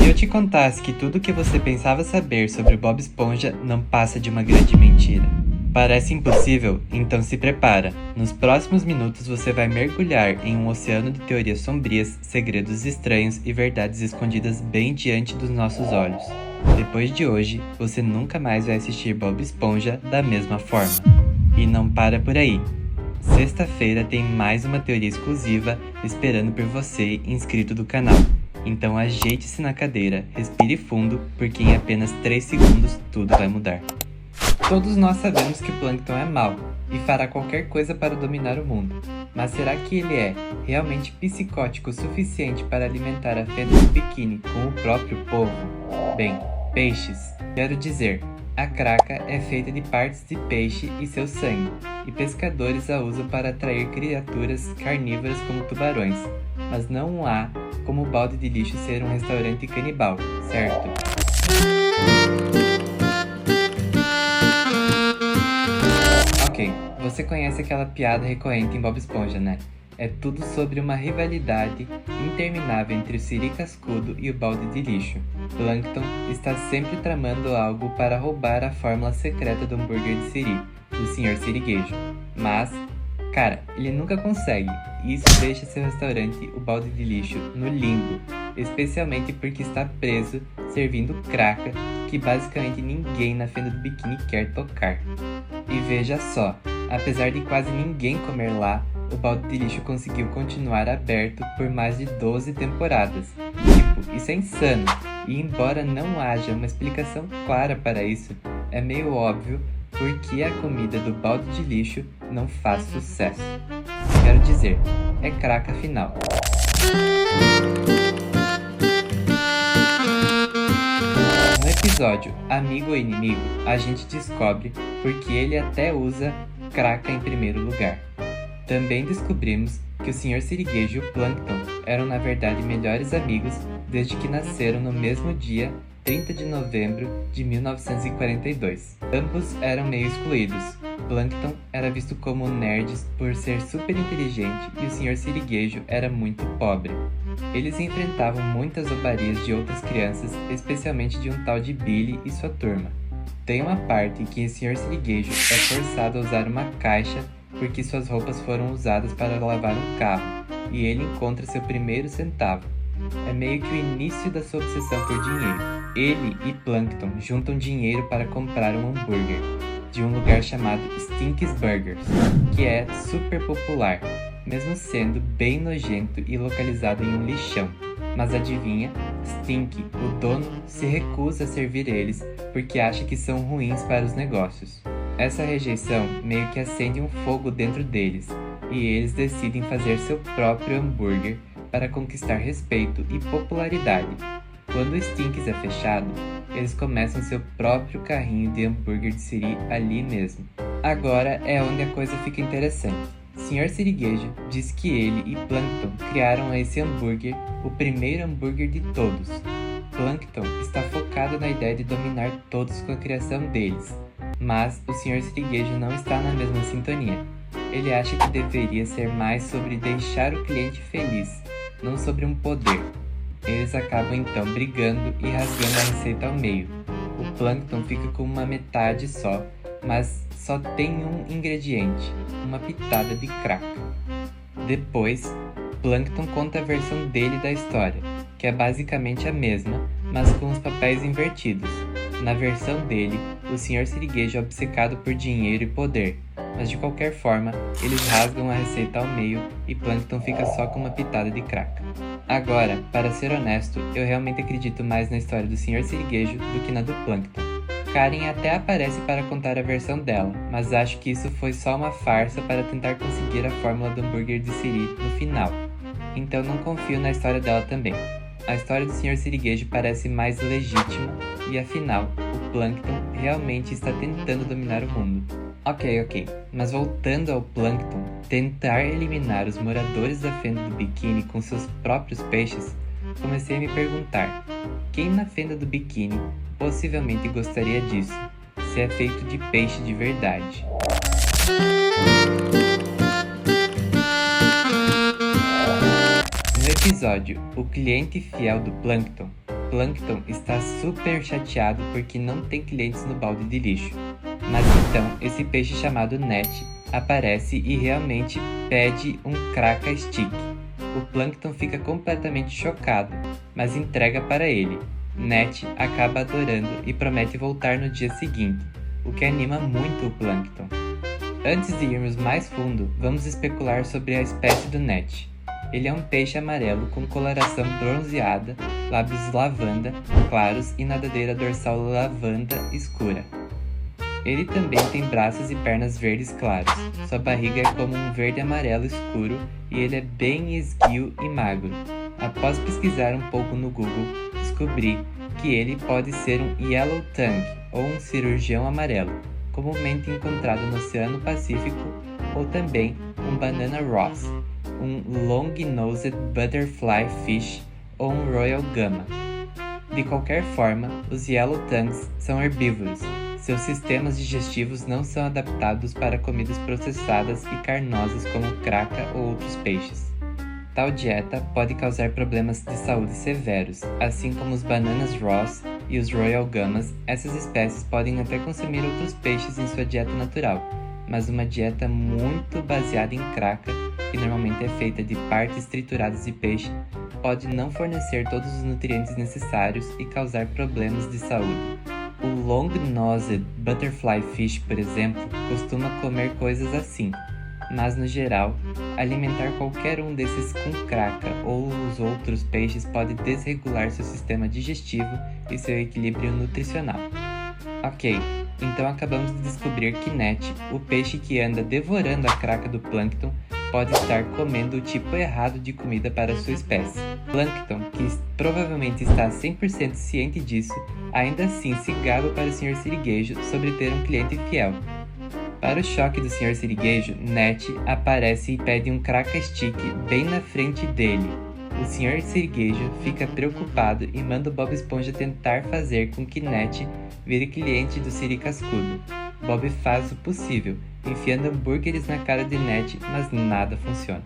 Se eu te contasse que tudo o que você pensava saber sobre Bob Esponja não passa de uma grande mentira. Parece impossível? Então se prepara. Nos próximos minutos você vai mergulhar em um oceano de teorias sombrias, segredos estranhos e verdades escondidas bem diante dos nossos olhos. Depois de hoje, você nunca mais vai assistir Bob Esponja da mesma forma. E não para por aí. Sexta-feira tem mais uma teoria exclusiva esperando por você inscrito do canal. Então ajeite-se na cadeira, respire fundo, porque em apenas 3 segundos tudo vai mudar. Todos nós sabemos que Plankton é mau e fará qualquer coisa para dominar o mundo. Mas será que ele é realmente psicótico o suficiente para alimentar a fenda do biquíni com o próprio povo? Bem, peixes. Quero dizer, a craca é feita de partes de peixe e seu sangue, e pescadores a usam para atrair criaturas carnívoras como tubarões. Mas não há como o balde de lixo ser um restaurante canibal, certo? Ok, você conhece aquela piada recorrente em Bob Esponja, né? É tudo sobre uma rivalidade interminável entre o Siri Cascudo e o balde de lixo. Plankton está sempre tramando algo para roubar a fórmula secreta do hambúrguer de Siri, do Sr. Sirigueijo. Mas, cara, ele nunca consegue, e isso deixa seu restaurante, o balde de lixo, no limbo, especialmente porque está preso, servindo craca, que basicamente ninguém na fenda do biquíni quer tocar. E veja só, apesar de quase ninguém comer lá, o balde de lixo conseguiu continuar aberto por mais de 12 temporadas. Tipo, isso é insano, e embora não haja uma explicação clara para isso, é meio óbvio porque a comida do balde de lixo não faz sucesso. Quero dizer, é craca afinal. No episódio Amigo ou Inimigo, a gente descobre porque ele até usa craca em primeiro lugar. Também descobrimos que o Sr. Sirigueijo e o Plankton eram na verdade melhores amigos desde que nasceram no mesmo dia, 30 de novembro de 1942. Ambos eram meio excluídos. Plankton era visto como nerd por ser super inteligente e o Sr. Sirigueijo era muito pobre. Eles enfrentavam muitas zombarias de outras crianças, especialmente de um tal de Billy e sua turma. Tem uma parte em que o Sr. Sirigueijo é forçado a usar uma caixa porque suas roupas foram usadas para lavar um carro, e ele encontra seu primeiro centavo. É meio que o início da sua obsessão por dinheiro. Ele e Plankton juntam dinheiro para comprar um hambúrguer, de um lugar chamado Stinky's Burgers, que é super popular, mesmo sendo bem nojento e localizado em um lixão. Mas adivinha? Stinky, o dono, se recusa a servir eles porque acha que são ruins para os negócios. Essa rejeição meio que acende um fogo dentro deles, e eles decidem fazer seu próprio hambúrguer para conquistar respeito e popularidade. Quando o Stinky's é fechado, eles começam seu próprio carrinho de hambúrguer de Siri ali mesmo. Agora é onde a coisa fica interessante. Sr. Sirigueijo diz que ele e Plankton criaram esse hambúrguer, o primeiro hambúrguer de todos. Plankton está focado na ideia de dominar todos com a criação deles, mas o Sr. Sirigueijo não está na mesma sintonia. Ele acha que deveria ser mais sobre deixar o cliente feliz, não sobre um poder. Eles acabam então brigando e rasgando a receita ao meio. O Plankton fica com uma metade só, mas só tem um ingrediente, uma pitada de crack. Depois, Plankton conta a versão dele da história, que é basicamente a mesma, mas com os papéis invertidos. Na versão dele, o Sr. Sirigueijo é obcecado por dinheiro e poder, mas de qualquer forma, eles rasgam a receita ao meio e Plankton fica só com uma pitada de crack. Agora, para ser honesto, eu realmente acredito mais na história do Sr. Sirigueijo do que na do Plankton. Karen até aparece para contar a versão dela, mas acho que isso foi só uma farsa para tentar conseguir a fórmula do hambúrguer de Siri no final. Então não confio na história dela também. A história do Sr. Sirigueijo parece mais legítima e afinal, o Plankton realmente está tentando dominar o mundo. Ok, mas voltando ao Plankton, tentar eliminar os moradores da fenda do biquíni com seus próprios peixes, comecei a me perguntar, quem na fenda do biquíni possivelmente gostaria disso, se é feito de peixe de verdade? No episódio O Cliente Fiel do Plankton, Plankton está super chateado porque não tem clientes no balde de lixo. Mas então, esse peixe chamado Net aparece e realmente pede um Kraka Stick. O Plankton fica completamente chocado, mas entrega para ele. Net acaba adorando e promete voltar no dia seguinte, o que anima muito o Plankton. Antes de irmos mais fundo, vamos especular sobre a espécie do Net. Ele é um peixe amarelo com coloração bronzeada, lábios lavanda claros e nadadeira dorsal lavanda escura. Ele também tem braços e pernas verdes claros. Sua barriga é como um verde-amarelo escuro e ele é bem esguio e magro. Após pesquisar um pouco no Google, descobri que ele pode ser um Yellow Tongue ou um cirurgião amarelo, comumente encontrado no Oceano Pacífico, ou também um Banana Ross, um Long-Nosed Butterfly Fish ou um Royal Gama. De qualquer forma, os Yellow Tongues são herbívoros. Seus sistemas digestivos não são adaptados para comidas processadas e carnosas como Kraka ou outros peixes. Tal dieta pode causar problemas de saúde severos, assim como os Bananas Ross e os Royal Gamas. Essas espécies podem até consumir outros peixes em sua dieta natural, mas uma dieta muito baseada em Kraka, que normalmente é feita de partes trituradas de peixe, pode não fornecer todos os nutrientes necessários e causar problemas de saúde. O Long-Nosed Butterfly Fish, por exemplo, costuma comer coisas assim, mas no geral, alimentar qualquer um desses com Kraka ou os outros peixes pode desregular seu sistema digestivo e seu equilíbrio nutricional. Ok, então acabamos de descobrir que Net, o peixe que anda devorando a Kraka do Plankton, pode estar comendo o tipo errado de comida para sua espécie. Plankton, que provavelmente está 100% ciente disso, ainda assim se gaba para o Sr. Sirigueijo sobre ter um cliente fiel. Para o choque do Sr. Sirigueijo, Net aparece e pede um Kraka Stick bem na frente dele. O Sr. Sirigueijo fica preocupado e manda o Bob Esponja tentar fazer com que Net vire cliente do Siri Cascudo. Bob faz o possível, enfiando hambúrgueres na cara de Net, mas nada funciona.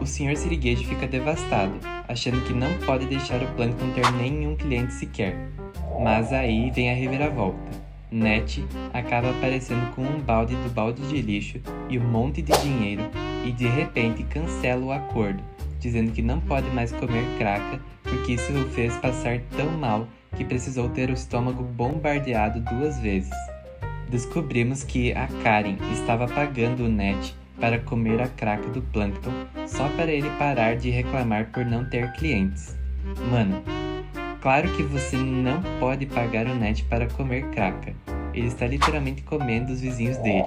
O Sr. Sirigueijo fica devastado, achando que não pode deixar o Plankton ter nenhum cliente sequer. Mas aí vem a reviravolta. Net acaba aparecendo com um balde do balde de lixo e um monte de dinheiro e de repente cancela o acordo, dizendo que não pode mais comer Kraka porque isso o fez passar tão mal que precisou ter o estômago bombardeado 2 vezes. Descobrimos que a Karen estava pagando o Net para comer a Kraka do Plankton só para ele parar de reclamar por não ter clientes. Mano, claro que você não pode pagar o Net para comer Kraka. Ele está literalmente comendo os vizinhos dele.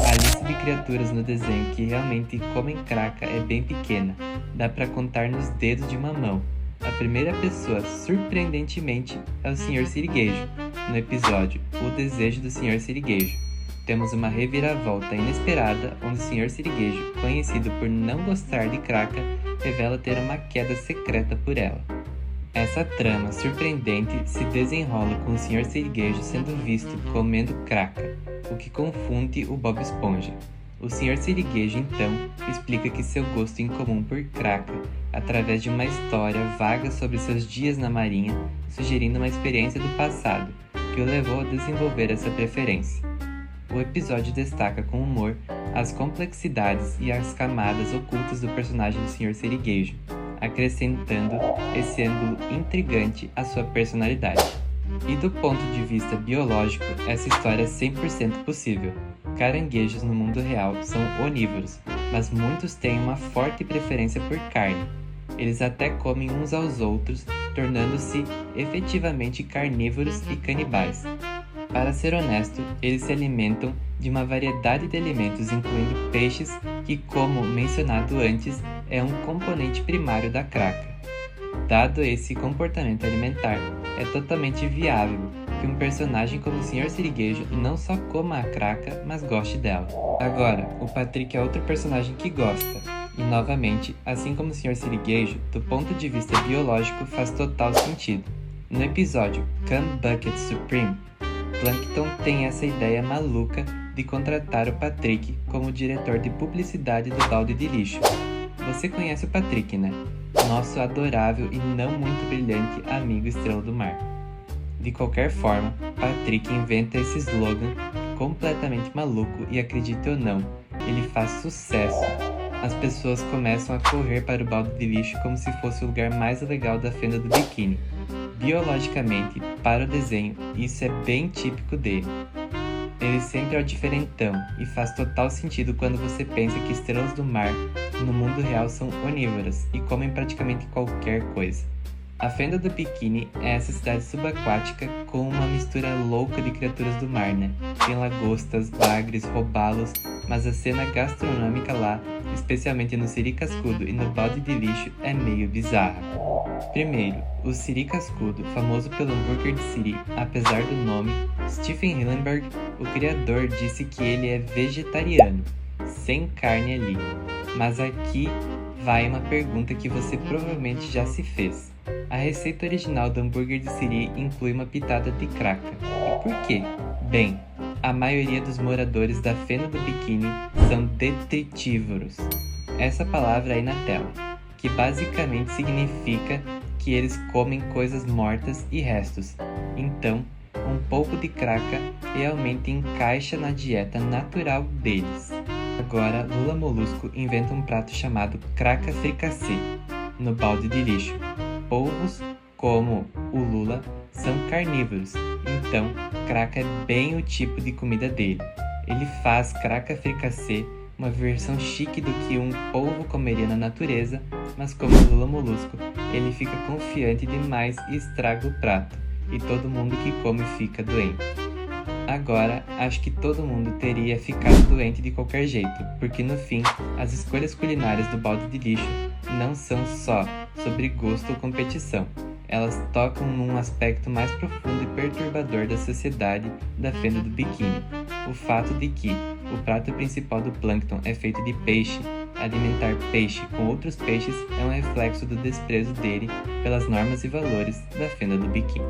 A lista de criaturas no desenho que realmente comem Kraka é bem pequena. Dá para contar nos dedos de uma mão. A primeira pessoa, surpreendentemente, é o Sr. Sirigueijo, no episódio O Desejo do Sr. Sirigueijo. Temos uma reviravolta inesperada onde o Sr. Sirigueijo, conhecido por não gostar de Kraka, revela ter uma queda secreta por ela. Essa trama surpreendente se desenrola com o Sr. Sirigueijo sendo visto comendo Kraka, o que confunde o Bob Esponja. O Sr. Sirigueijo, então, explica que seu gosto em comum por Kraka através de uma história vaga sobre seus dias na marinha, sugerindo uma experiência do passado, que o levou a desenvolver essa preferência. O episódio destaca com humor as complexidades e as camadas ocultas do personagem do Sr. Sirigueijo, acrescentando esse ângulo intrigante à sua personalidade. E do ponto de vista biológico, essa história é 100% possível. Caranguejos no mundo real são onívoros, mas muitos têm uma forte preferência por carne. Eles até comem uns aos outros, tornando-se efetivamente carnívoros e canibais. Para ser honesto, eles se alimentam de uma variedade de alimentos, incluindo peixes, que, como mencionado antes, é um componente primário da Kraka. Dado esse comportamento alimentar, é totalmente viável que um personagem como o Sr. Sirigueijo não só coma a Kraka, mas goste dela. Agora, o Patrick é outro personagem que gosta, e novamente, assim como o Sr. Sirigueijo, do ponto de vista biológico faz total sentido. No episódio Cum Bucket Supreme, Plankton tem essa ideia maluca de contratar o Patrick como diretor de publicidade do balde de lixo. você conhece o Patrick, né? Nosso adorável e não muito brilhante amigo Estrela do Mar. De qualquer forma, Patrick inventa esse slogan completamente maluco e, acredite ou não, ele faz sucesso. As pessoas começam a correr para o balde de lixo como se fosse o lugar mais legal da fenda do biquíni. Biologicamente, para o desenho, isso é bem típico dele. Ele sempre é o diferentão e faz total sentido quando você pensa que estrelas do mar no mundo real são onívoras e comem praticamente qualquer coisa. A fenda do biquíni é essa cidade subaquática com uma mistura louca de criaturas do mar, né? Tem lagostas, bagres, robalos, mas a cena gastronômica lá, especialmente no siri cascudo e no balde de lixo, é meio bizarra. Primeiro, o siri cascudo, famoso pelo hambúrguer de siri, apesar do nome, Stephen Hillenburg, o criador, disse que ele é vegetariano, sem carne ali. Mas aqui vai uma pergunta que você provavelmente já se fez. A receita original do hambúrguer de siri inclui uma pitada de craca. E por quê? Bem, a maioria dos moradores da fenda do biquíni são detritívoros. Essa palavra aí na tela, que basicamente significa que eles comem coisas mortas e restos. Então, um pouco de craca realmente encaixa na dieta natural deles. Agora, Lula Molusco inventa um prato chamado craca fricassê, no balde de lixo. Polvos, como o Lula, são carnívoros, então craca é bem o tipo de comida dele. Ele faz craca fricassê, uma versão chique do que um polvo comeria na natureza, mas como o Lula Molusco, ele fica confiante demais e estraga o prato, e todo mundo que come fica doente. Agora, acho que todo mundo teria ficado doente de qualquer jeito, porque no fim, as escolhas culinárias do balde de lixo não são só sobre gosto ou competição. Elas tocam num aspecto mais profundo e perturbador da sociedade da fenda do biquíni. O fato de que o prato principal do plâncton é feito de peixe, alimentar peixe com outros peixes é um reflexo do desprezo dele pelas normas e valores da fenda do biquíni.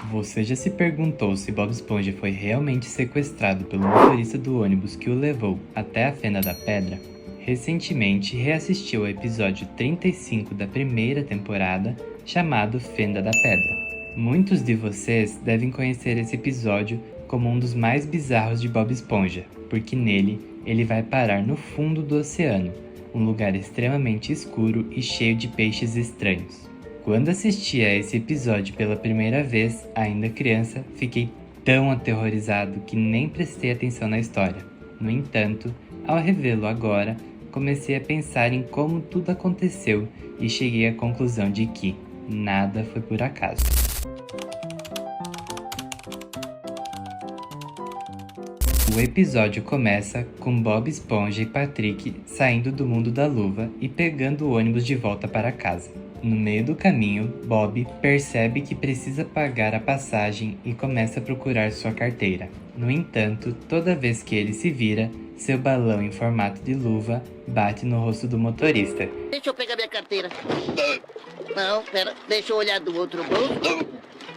Você já se perguntou se Bob Esponja foi realmente sequestrado pelo motorista do ônibus que o levou até a Fenda da Pedra? Recentemente reassistiu ao episódio 35 da primeira temporada, chamado Fenda da Pedra. Muitos de vocês devem conhecer esse episódio como um dos mais bizarros de Bob Esponja, porque nele ele vai parar no fundo do oceano, um lugar extremamente escuro e cheio de peixes estranhos. Quando assisti a esse episódio pela primeira vez, ainda criança, fiquei tão aterrorizado que nem prestei atenção na história. No entanto, ao revê-lo agora, comecei a pensar em como tudo aconteceu e cheguei à conclusão de que nada foi por acaso. O episódio começa com Bob Esponja e Patrick saindo do mundo da luva e pegando o ônibus de volta para casa. No meio do caminho, Bob percebe que precisa pagar a passagem e começa a procurar sua carteira. No entanto, toda vez que ele se vira, seu balão em formato de luva bate no rosto do motorista. Deixa eu pegar minha carteira. Não, pera, deixa eu olhar do outro bolso.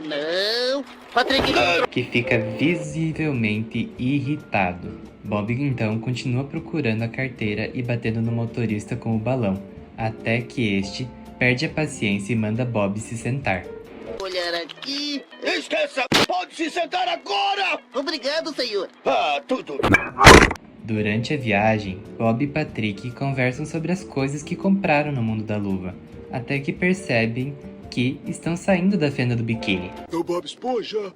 Não, Patrick. Que fica visivelmente irritado. Bob então continua procurando a carteira e batendo no motorista com o balão, até que este perde a paciência e manda Bob se sentar. Olhar aqui. Esqueça! Pode se sentar agora! Obrigado, senhor. Tudo. Durante a viagem, Bob e Patrick conversam sobre as coisas que compraram no mundo da luva, até que percebem que estão saindo da fenda do biquíni. Ô Bob Esponja,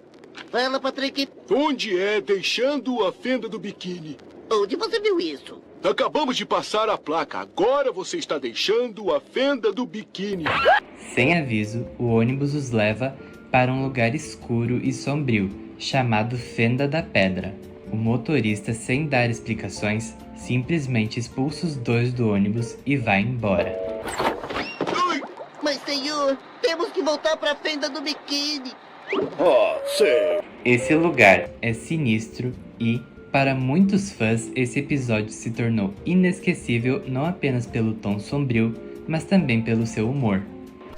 Fala, Patrick. onde é deixando a fenda do biquíni? Onde você viu isso? Acabamos de passar a placa, agora você está deixando a fenda do biquíni. Sem aviso, o ônibus os leva para um lugar escuro e sombrio, chamado Fenda da Pedra. O motorista, sem dar explicações, simplesmente expulsa os dois do ônibus e vai embora. Mas, senhor, temos que voltar para a fenda do biquíni. Sei. Esse lugar é sinistro e, para muitos fãs, esse episódio se tornou inesquecível não apenas pelo tom sombrio, mas também pelo seu humor.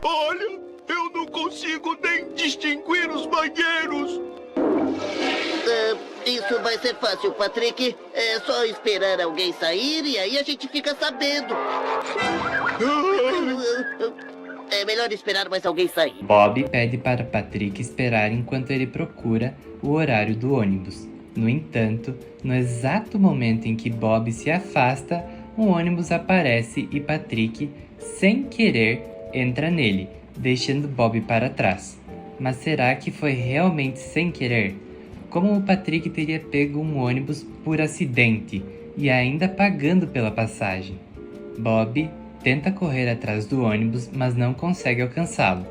Olha, eu não consigo nem distinguir os banheiros. Isso vai ser fácil, Patrick. É só esperar alguém sair e aí a gente fica sabendo. É melhor esperar mais alguém sair. Bob pede para Patrick esperar enquanto ele procura o horário do ônibus. No entanto, no exato momento em que Bob se afasta, um ônibus aparece e Patrick, sem querer, entra nele, deixando Bob para trás. Mas será que foi realmente sem querer? Como o Patrick teria pego um ônibus por acidente e ainda pagando pela passagem? Bob tenta correr atrás do ônibus, mas não consegue alcançá-lo.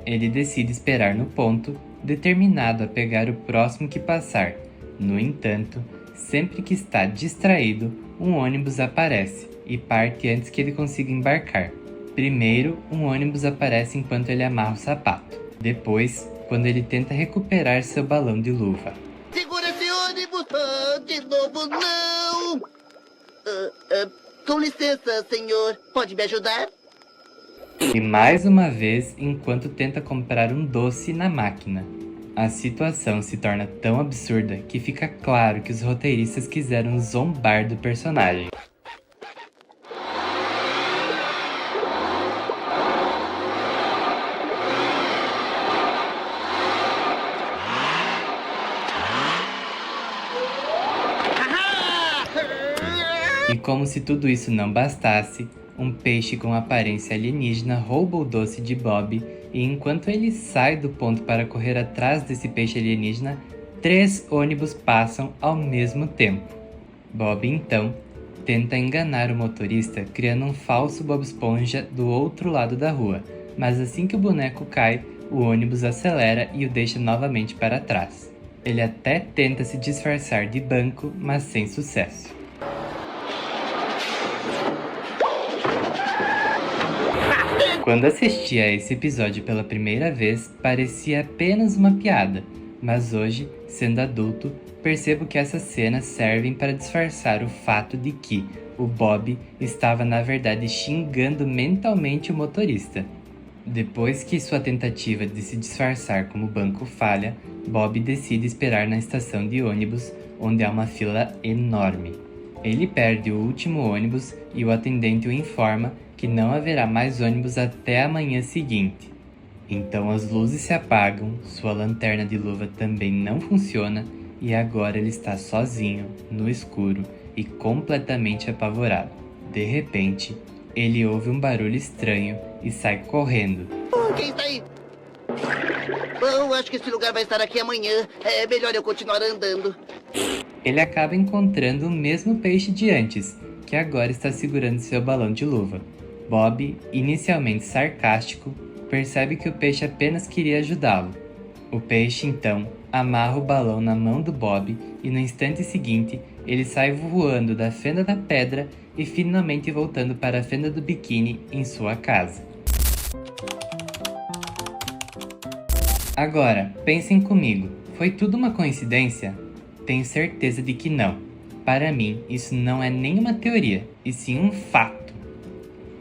Ele decide esperar no ponto, determinado a pegar o próximo que passar. No entanto, sempre que está distraído, um ônibus aparece e parte antes que ele consiga embarcar. Primeiro, um ônibus aparece enquanto ele amarra o sapato. Depois, quando ele tenta recuperar seu balão de luva. Segura esse ônibus! De novo, não! Com licença, senhor. Pode me ajudar? E mais uma vez, enquanto tenta comprar um doce na máquina. A situação se torna tão absurda que fica claro que os roteiristas quiseram zombar do personagem. E como se tudo isso não bastasse, um peixe com aparência alienígena rouba o doce de Bob e enquanto ele sai do ponto para correr atrás desse peixe alienígena, 3 ônibus passam ao mesmo tempo. Bob, então, tenta enganar o motorista criando um falso Bob Esponja do outro lado da rua, mas assim que o boneco cai, o ônibus acelera e o deixa novamente para trás. Ele até tenta se disfarçar de banco, mas sem sucesso. Quando assisti a esse episódio pela primeira vez, parecia apenas uma piada, mas hoje, sendo adulto, percebo que essas cenas servem para disfarçar o fato de que o Bob estava na verdade xingando mentalmente o motorista. Depois que sua tentativa de se disfarçar como banco falha, Bob decide esperar na estação de ônibus, onde há uma fila enorme. Ele perde o último ônibus e o atendente o informa que não haverá mais ônibus até a manhã seguinte. Então as luzes se apagam, sua lanterna de luva também não funciona e agora ele está sozinho, no escuro e completamente apavorado. De repente, ele ouve um barulho estranho e sai correndo. Quem está aí? Bom, acho que esse lugar vai estar aqui amanhã. É melhor eu continuar andando. Ele acaba encontrando o mesmo peixe de antes, que agora está segurando seu balão de luva. Bob, inicialmente sarcástico, percebe que o peixe apenas queria ajudá-lo. O peixe, então, amarra o balão na mão do Bob e no instante seguinte, ele sai voando da fenda da pedra e finalmente voltando para a fenda do biquíni em sua casa. Agora, pensem comigo, foi tudo uma coincidência? Tenho certeza de que não. Para mim, isso não é nenhuma teoria, e sim um fato.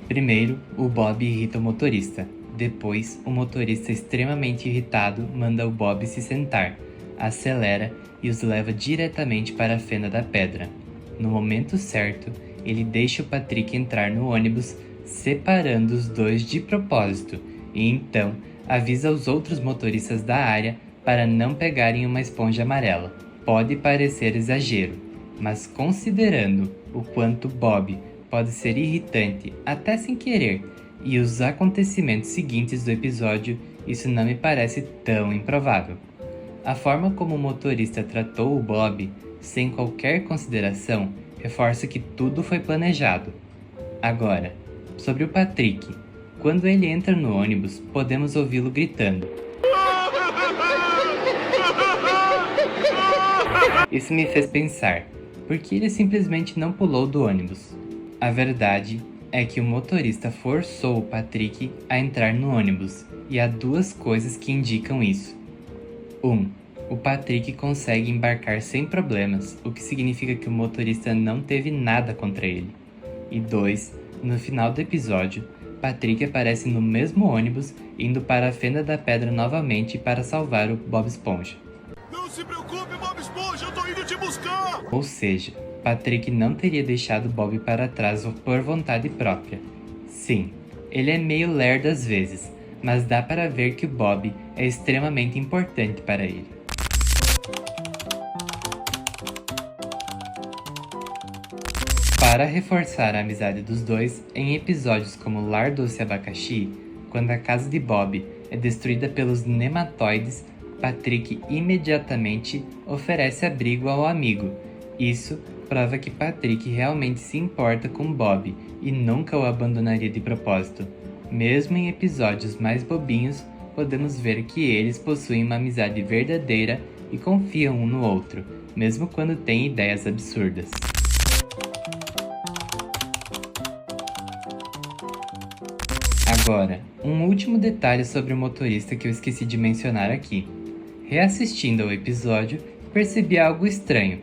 Primeiro, o Bob irrita o motorista. Depois, o motorista extremamente irritado manda o Bob se sentar, acelera e os leva diretamente para a fenda da pedra. No momento certo, ele deixa o Patrick entrar no ônibus, separando os dois de propósito, e então avisa os outros motoristas da área para não pegarem uma esponja amarela. Pode parecer exagero, mas considerando o quanto Bob pode ser irritante até sem querer, e os acontecimentos seguintes do episódio, isso não me parece tão improvável. A forma como o motorista tratou o Bob, sem qualquer consideração, reforça que tudo foi planejado. Agora, sobre o Patrick, quando ele entra no ônibus, podemos ouvi-lo gritando. Isso me fez pensar, por que ele simplesmente não pulou do ônibus? A verdade é que o motorista forçou o Patrick a entrar no ônibus, e há duas coisas que indicam isso. 1. O Patrick consegue embarcar sem problemas, o que significa que o motorista não teve nada contra ele. E 2. No final do episódio, Patrick aparece no mesmo ônibus, indo para a fenda da pedra novamente para salvar o Bob Esponja. Não se preocupe, Bob Esponja, eu tô indo te buscar! Ou seja, Patrick não teria deixado Bob para trás por vontade própria. Sim, ele é meio lerdo às vezes, mas dá para ver que o Bob é extremamente importante para ele. Para reforçar a amizade dos dois, em episódios como Lar Doce Abacaxi, quando a casa de Bob é destruída pelos nematóides, Patrick imediatamente oferece abrigo ao amigo. Isso prova que Patrick realmente se importa com Bob e nunca o abandonaria de propósito. Mesmo em episódios mais bobinhos, podemos ver que eles possuem uma amizade verdadeira e confiam um no outro, mesmo quando têm ideias absurdas. Agora, um último detalhe sobre o motorista que eu esqueci de mencionar aqui. Reassistindo ao episódio, percebi algo estranho.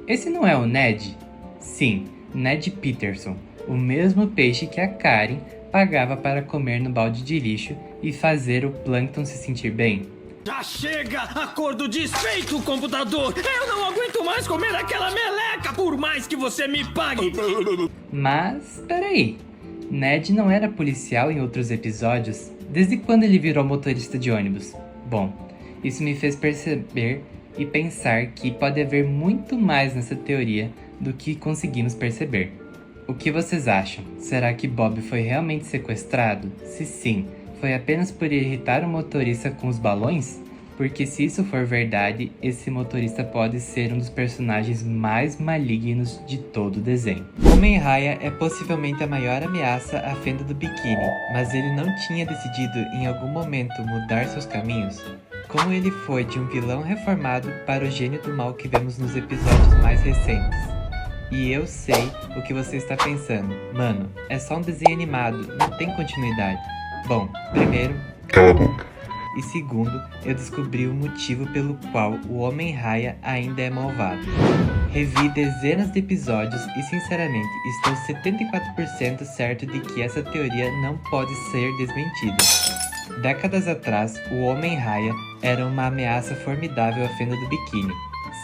Esse não é o Ned? Sim, Ned Peterson, o mesmo peixe que a Karen pagava para comer no balde de lixo e fazer o Plankton se sentir bem. Já chega! Acordo desfeito, computador! Eu não aguento mais comer aquela meleca, por mais que você me pague! Mas, peraí. Ned não era policial em outros episódios? Desde quando ele virou motorista de ônibus? Bom, isso me fez perceber e pensar que pode haver muito mais nessa teoria do que conseguimos perceber. O que vocês acham? Será que Bob foi realmente sequestrado? Se sim, foi apenas por irritar o motorista com os balões? Porque se isso for verdade, esse motorista pode ser um dos personagens mais malignos de todo o desenho. Homem-Raia é possivelmente a maior ameaça à fenda do biquíni, mas ele não tinha decidido em algum momento mudar seus caminhos? Como ele foi de um vilão reformado para o gênio do mal que vemos nos episódios mais recentes? E eu sei o que você está pensando. Mano, é só um desenho animado, não tem continuidade. Bom, primeiro, cala a boca. E segundo, eu descobri o motivo pelo qual o Homem-Raia ainda é malvado. Revi dezenas de episódios e sinceramente estou 74% certo de que essa teoria não pode ser desmentida. Décadas atrás, o Homem-Raia era uma ameaça formidável à fenda do biquíni.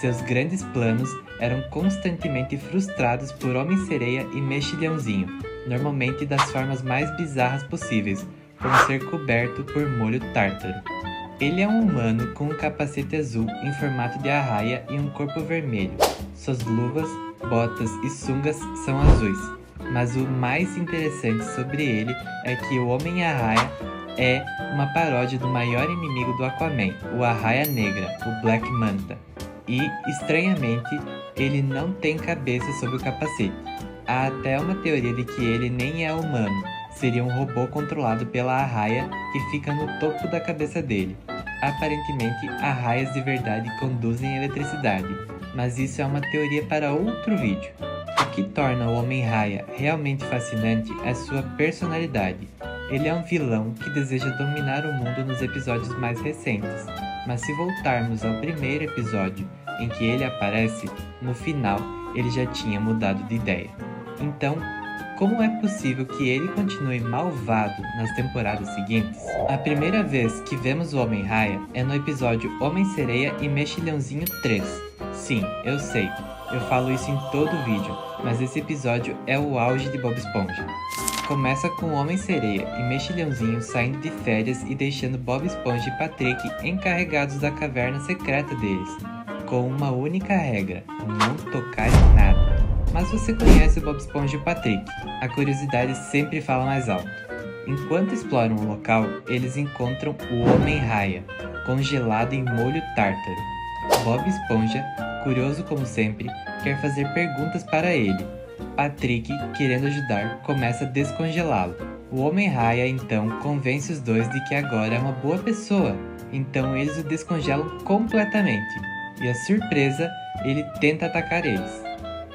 Seus grandes planos eram constantemente frustrados por Homem-Sereia e Mexilhãozinho, normalmente das formas mais bizarras possíveis, como ser coberto por molho tártaro. Ele é um humano com um capacete azul em formato de arraia e um corpo vermelho. Suas luvas, botas e sungas são azuis. Mas o mais interessante sobre ele é que o Homem-Arraia é uma paródia do maior inimigo do Aquaman, o Arraia Negra, o Black Manta. E, estranhamente, ele não tem cabeça sob o capacete. Há até uma teoria de que ele nem é humano, seria um robô controlado pela arraia que fica no topo da cabeça dele. Aparentemente, arraias de verdade conduzem eletricidade, mas isso é uma teoria para outro vídeo. O que torna o Homem-Raia realmente fascinante é sua personalidade. Ele é um vilão que deseja dominar o mundo nos episódios mais recentes, mas se voltarmos ao primeiro episódio em que ele aparece, no final ele já tinha mudado de ideia. Então, como é possível que ele continue malvado nas temporadas seguintes? A primeira vez que vemos o Homem-Raia é no episódio Homem-Sereia e Mexilhãozinho 3. Sim, eu sei, eu falo isso em todo o vídeo, mas esse episódio é o auge de Bob Esponja. Começa com Homem-Sereia e Mexilhãozinho saindo de férias e deixando Bob Esponja e Patrick encarregados da caverna secreta deles, com uma única regra: não tocar em nada. Mas você conhece o Bob Esponja e o Patrick, a curiosidade sempre fala mais alto. Enquanto exploram o local, eles encontram o Homem-Raia, congelado em molho tártaro. Bob Esponja, curioso como sempre, quer fazer perguntas para ele. Patrick, querendo ajudar, começa a descongelá-lo. O Homem-Raia então convence os dois de que agora é uma boa pessoa, então eles o descongelam completamente. E a surpresa, ele tenta atacar eles.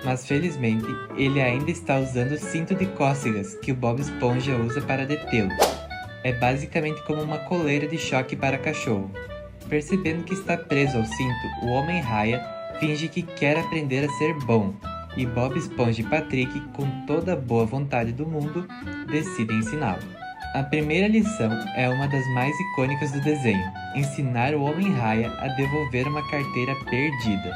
Mas felizmente, ele ainda está usando o cinto de cócegas que o Bob Esponja usa para detê-lo. É basicamente como uma coleira de choque para cachorro. Percebendo que está preso ao cinto, o Homem-Raia finge que quer aprender a ser bom, e Bob Esponja e Patrick, com toda a boa vontade do mundo, decidem ensiná-lo. A primeira lição é uma das mais icônicas do desenho: ensinar o Homem-Raia a devolver uma carteira perdida.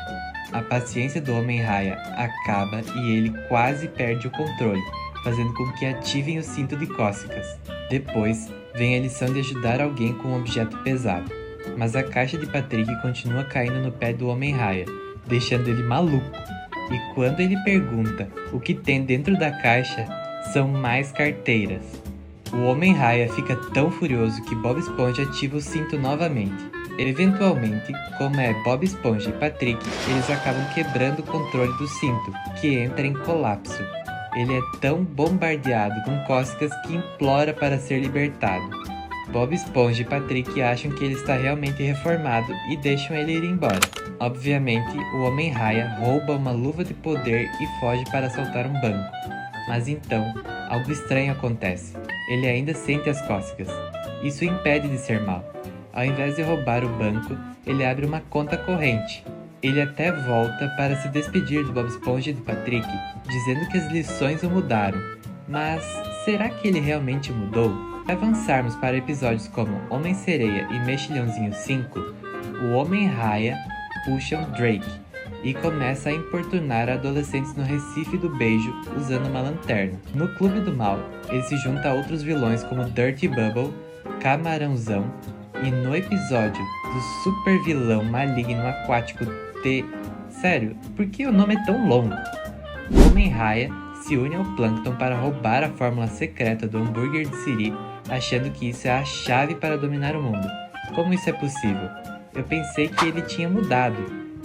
a paciência do Homem-Raia acaba e ele quase perde o controle, fazendo com que ativem o cinto de cócegas. Depois, vem a lição de ajudar alguém com um objeto pesado, mas a caixa de Patrick continua caindo no pé do Homem-Raia, deixando ele maluco. E quando ele pergunta o que tem dentro da caixa, são mais carteiras. O Homem-Raia fica tão furioso que Bob Esponja ativa o cinto novamente. Eventualmente, como é Bob Esponja e Patrick, eles acabam quebrando o controle do cinto, que entra em colapso. Ele é tão bombardeado com cócegas que implora para ser libertado. Bob Esponja e Patrick acham que ele está realmente reformado e deixam ele ir embora. Obviamente, o Homem-Raia rouba uma luva de poder e foge para assaltar um banco. Mas então, algo estranho acontece. Ele ainda sente as cócegas. Isso o impede de ser mau. Ao invés de roubar o banco, ele abre uma conta corrente. Ele até volta para se despedir de Bob Esponja e de Patrick, dizendo que as lições o mudaram. Mas será que ele realmente mudou? Se avançarmos para episódios como Homem-Sereia e Mexilhãozinho 5, o Homem-Raia puxa um Drake e começa a importunar adolescentes no Recife do Beijo usando uma lanterna. No Clube do Mal, ele se junta a outros vilões como Dirty Bubble, Camarãozão e no episódio do super vilão maligno aquático Sério, por que o nome é tão longo? O Homem-Raia se une ao Plankton para roubar a fórmula secreta do hambúrguer de Siri, achando que isso é a chave para dominar o mundo. Como isso é possível? Eu pensei que ele tinha mudado.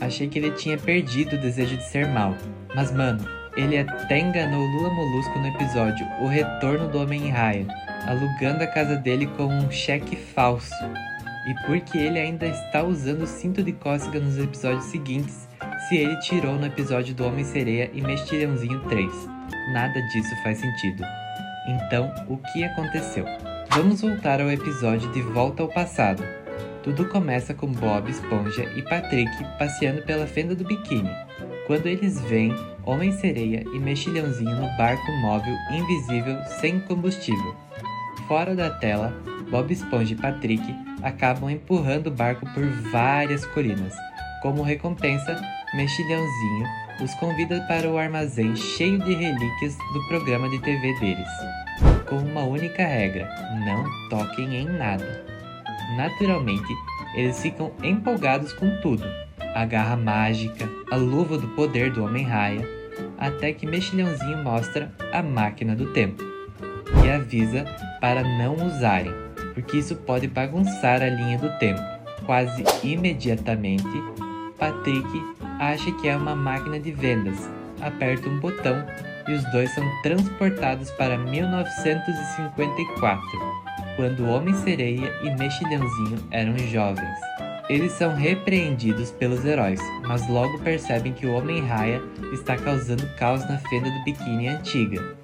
Achei que ele tinha perdido o desejo de ser mau. Mas mano, ele até enganou Lula Molusco no episódio O Retorno do Homem-Raia, alugando a casa dele com um cheque falso. E porque ele ainda está usando o cinto de cócega nos episódios seguintes, se ele tirou no episódio do Homem-Sereia e Mexilhãozinho 3. Nada disso faz sentido. Então, o que aconteceu? Vamos voltar ao episódio de Volta ao Passado. Tudo começa com Bob Esponja e Patrick passeando pela fenda do biquíni, quando eles veem Homem-Sereia e Mexilhãozinho no barco móvel invisível sem combustível. Fora da tela, Bob Esponja e Patrick acabam empurrando o barco por várias colinas. Como recompensa, Mexilhãozinho os convida para o armazém cheio de relíquias do programa de TV deles, com uma única regra: não toquem em nada. Naturalmente, eles ficam empolgados com tudo: a garra mágica, a luva do poder do Homem-Raia, até que Mexilhãozinho mostra a máquina do tempo e avisa para não usarem, porque isso pode bagunçar a linha do tempo. Quase imediatamente, Patrick acha que é uma máquina de vendas, aperta um botão e os dois são transportados para 1954, quando Homem-Sereia e Mexilhãozinho eram jovens. Eles são repreendidos pelos heróis, mas logo percebem que o Homem-Raia está causando caos na fenda do biquíni antiga.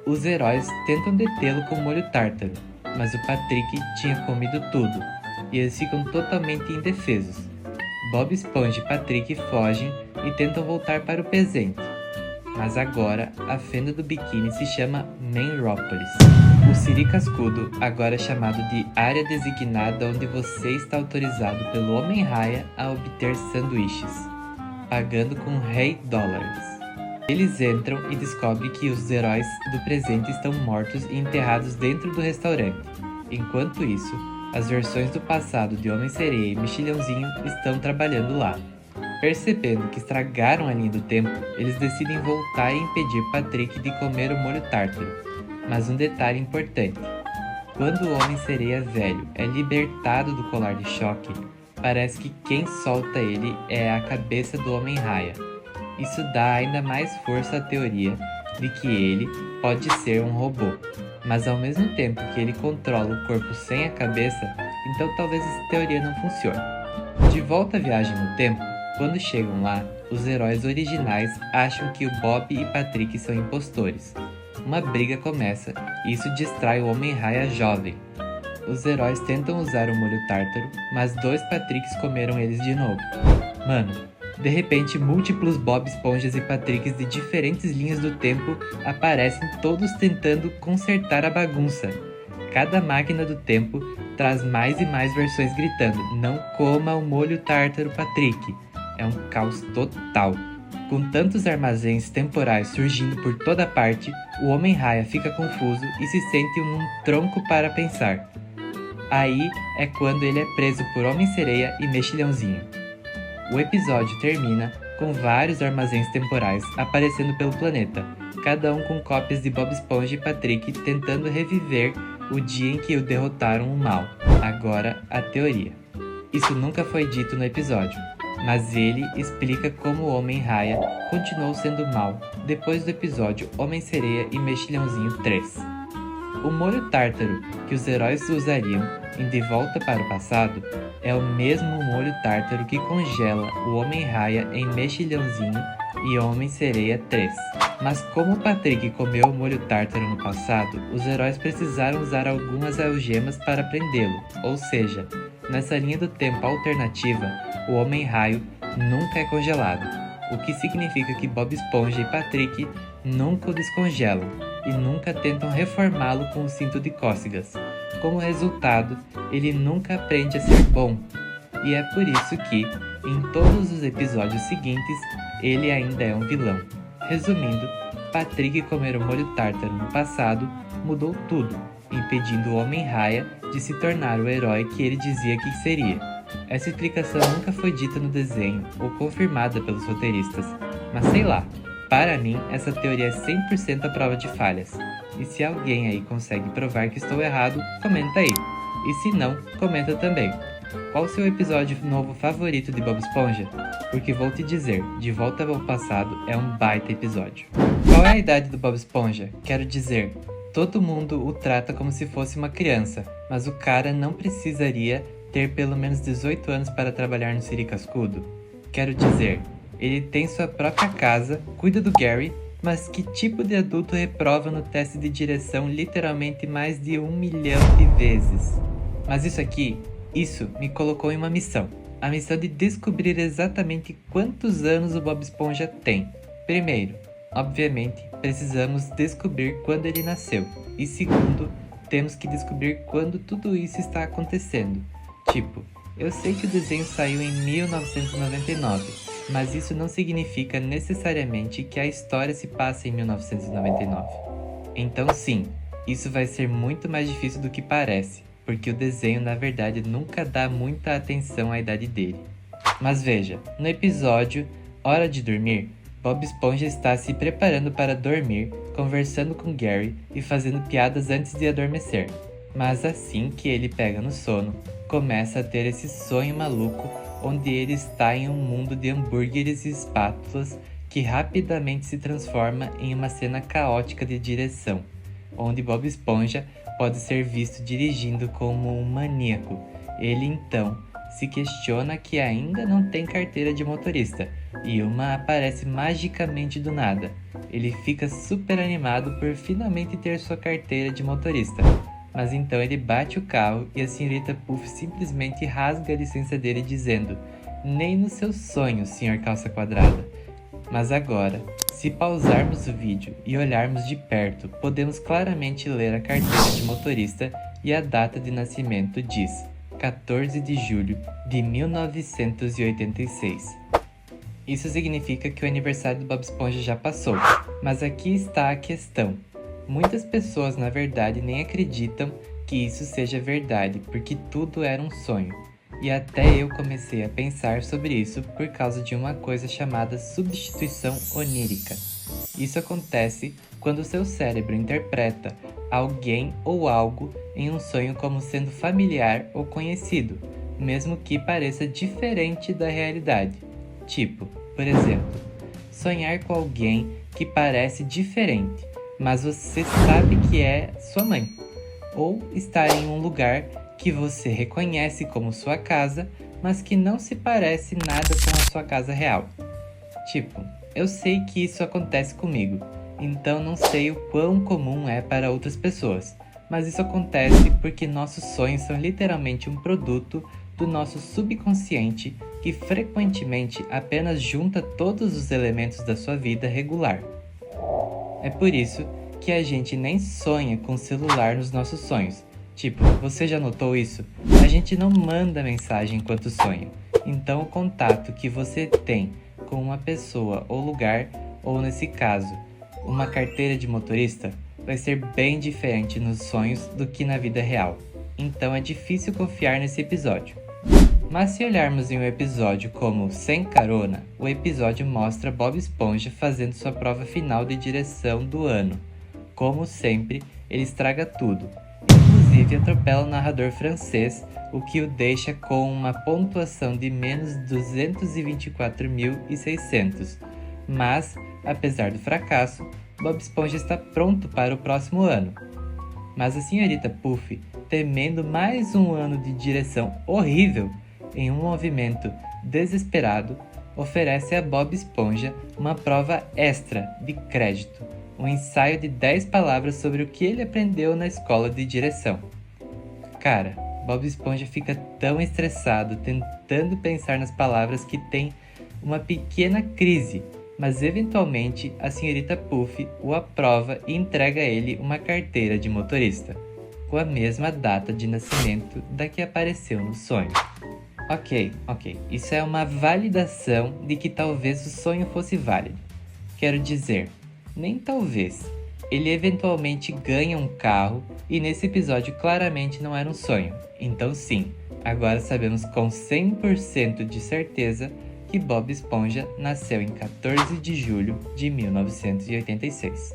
Os heróis tentam detê-lo com molho tártaro, mas o Patrick tinha comido tudo, e eles ficam totalmente indefesos. Bob Esponja e Patrick fogem e tentam voltar para o presente, mas agora a fenda do biquíni se chama Mainrópolis. O Siri Cascudo agora é chamado de área designada onde você está autorizado pelo Homem-Raia a obter sanduíches, pagando com $100. Eles entram e descobrem que os heróis do presente estão mortos e enterrados dentro do restaurante. Enquanto isso, as versões do passado de Homem-Sereia e Mexilhãozinho estão trabalhando lá. Percebendo que estragaram a linha do tempo, eles decidem voltar e impedir Patrick de comer o molho tártaro. Mas um detalhe importante: quando o Homem-Sereia velho é libertado do colar de choque, parece que quem solta ele é a cabeça do Homem-Raia. Isso dá ainda mais força à teoria de que ele pode ser um robô, mas ao mesmo tempo que ele controla o corpo sem a cabeça, então talvez essa teoria não funcione. De volta à viagem no tempo, quando chegam lá, os heróis originais acham que o Bob e Patrick são impostores. Uma briga começa e isso distrai o Homem-Raia jovem. Os heróis tentam usar o molho tártaro, mas 2 Patricks comeram eles de novo. Mano, de repente múltiplos Bob Esponjas e Patricks de diferentes linhas do tempo aparecem, todos tentando consertar a bagunça. Cada máquina do tempo traz mais e mais versões gritando: não coma o molho tártaro, Patrick. é um caos total. Com tantos armazéns temporais surgindo por toda parte, o Homem-Raia fica confuso e se sente num tronco para pensar. Aí é quando ele é preso por Homem-Sereia e Mexilhãozinho. O episódio termina com vários armazéns temporais aparecendo pelo planeta, cada um com cópias de Bob Esponja e Patrick tentando reviver o dia em que o derrotaram o mal. Agora, a teoria. Isso nunca foi dito no episódio, mas ele explica como o Homem-Raia continuou sendo mal depois do episódio Homem-Sereia e Mexilhãozinho 3. O molho tártaro que os heróis usariam em De Volta para o Passado é o mesmo molho tártaro que congela o Homem-Raia em Mexilhãozinho e Homem-Sereia 3. Mas como o Patrick comeu o molho tártaro no passado, os heróis precisaram usar algumas algemas para prendê-lo, ou seja, nessa linha do tempo alternativa, o Homem-Raio nunca é congelado, o que significa que Bob Esponja e Patrick nunca o descongelam e nunca tentam reformá-lo com o cinto de cócegas. Como resultado, ele nunca aprende a ser bom, e é por isso que, em todos os episódios seguintes, ele ainda é um vilão. Resumindo, Patrick comer o molho tártaro no passado mudou tudo, impedindo o Homem-Raia de se tornar o herói que ele dizia que seria. Essa explicação nunca foi dita no desenho ou confirmada pelos roteiristas, mas sei lá, para mim essa teoria é 100% a prova de falhas. E se alguém aí consegue provar que estou errado, comenta aí. E se não, comenta também. Qual o seu episódio novo favorito de Bob Esponja? Porque vou te dizer, De Volta ao Passado é um baita episódio. Qual é a idade do Bob Esponja? Quero dizer, todo mundo o trata como se fosse uma criança, mas o cara não precisaria ter pelo menos 18 anos para trabalhar no Siri Cascudo? Quero dizer, ele tem sua própria casa, cuida do Gary, mas que tipo de adulto reprova no teste de direção literalmente mais de 1 milhão de vezes? Mas isso me colocou em uma missão. A missão de descobrir exatamente quantos anos o Bob Esponja tem. Primeiro, obviamente, precisamos descobrir quando ele nasceu. E segundo, temos que descobrir quando tudo isso está acontecendo. Tipo, eu sei que o desenho saiu em 1999, mas isso não significa necessariamente que a história se passa em 1999. Então sim, isso vai ser muito mais difícil do que parece, porque o desenho na verdade nunca dá muita atenção à idade dele. Mas veja, no episódio Hora de Dormir, Bob Esponja está se preparando para dormir, conversando com Gary e fazendo piadas antes de adormecer. Mas assim que ele pega no sono, começa a ter esse sonho maluco onde ele está em um mundo de hambúrgueres e espátulas que rapidamente se transforma em uma cena caótica de direção, onde Bob Esponja pode ser visto dirigindo como um maníaco. Ele então se questiona que ainda não tem carteira de motorista e uma aparece magicamente do nada. Ele fica super animado por finalmente ter sua carteira de motorista, mas então ele bate o carro e a senhorita Puff simplesmente rasga a licença dele dizendo: "Nem nos seus sonhos, senhor calça quadrada." Mas agora, se pausarmos o vídeo e olharmos de perto, podemos claramente ler a carteira de motorista e a data de nascimento diz 14 de julho de 1986. Isso significa que o aniversário do Bob Esponja já passou, mas aqui está a questão. Muitas pessoas na verdade nem acreditam que isso seja verdade, porque tudo era um sonho. E até eu comecei a pensar sobre isso por causa de uma coisa chamada substituição onírica. Isso acontece quando o seu cérebro interpreta alguém ou algo em um sonho como sendo familiar ou conhecido, mesmo que pareça diferente da realidade. Tipo, por exemplo, sonhar com alguém que parece diferente, mas você sabe que é sua mãe. Ou estar em um lugar que você reconhece como sua casa, mas que não se parece nada com a sua casa real. Tipo, eu sei que isso acontece comigo, então não sei o quão comum é para outras pessoas, mas isso acontece porque nossos sonhos são literalmente um produto do nosso subconsciente que frequentemente apenas junta todos os elementos da sua vida regular. É por isso que a gente nem sonha com celular nos nossos sonhos, Tipo, você já notou isso? A gente não manda mensagem enquanto sonha. Então o contato que você tem com uma pessoa ou lugar, ou nesse caso, uma carteira de motorista, vai ser bem diferente nos sonhos do que na vida real. Então é difícil confiar nesse episódio. Mas se olharmos em um episódio como Sem Carona, o episódio mostra Bob Esponja fazendo sua prova final de direção do ano. Como sempre, ele estraga tudo. Inclusive atropela o narrador francês, o que o deixa com uma pontuação de menos 224.600. Mas, apesar do fracasso, Bob Esponja está pronto para o próximo ano. Mas a senhorita Puff, temendo mais um ano de direção horrível, em um movimento desesperado, oferece a Bob Esponja uma prova extra de crédito, um ensaio de 10 palavras sobre o que ele aprendeu na escola de direção. Cara, Bob Esponja fica tão estressado tentando pensar nas palavras que tem uma pequena crise, mas eventualmente a senhorita Puff o aprova e entrega a ele uma carteira de motorista, com a mesma data de nascimento da que apareceu no sonho. Ok, isso é uma validação de que talvez o sonho fosse válido. Quero dizer, nem talvez. Ele eventualmente ganha um carro e nesse episódio claramente não era um sonho. Então sim, agora sabemos com 100% de certeza que Bob Esponja nasceu em 14 de julho de 1986.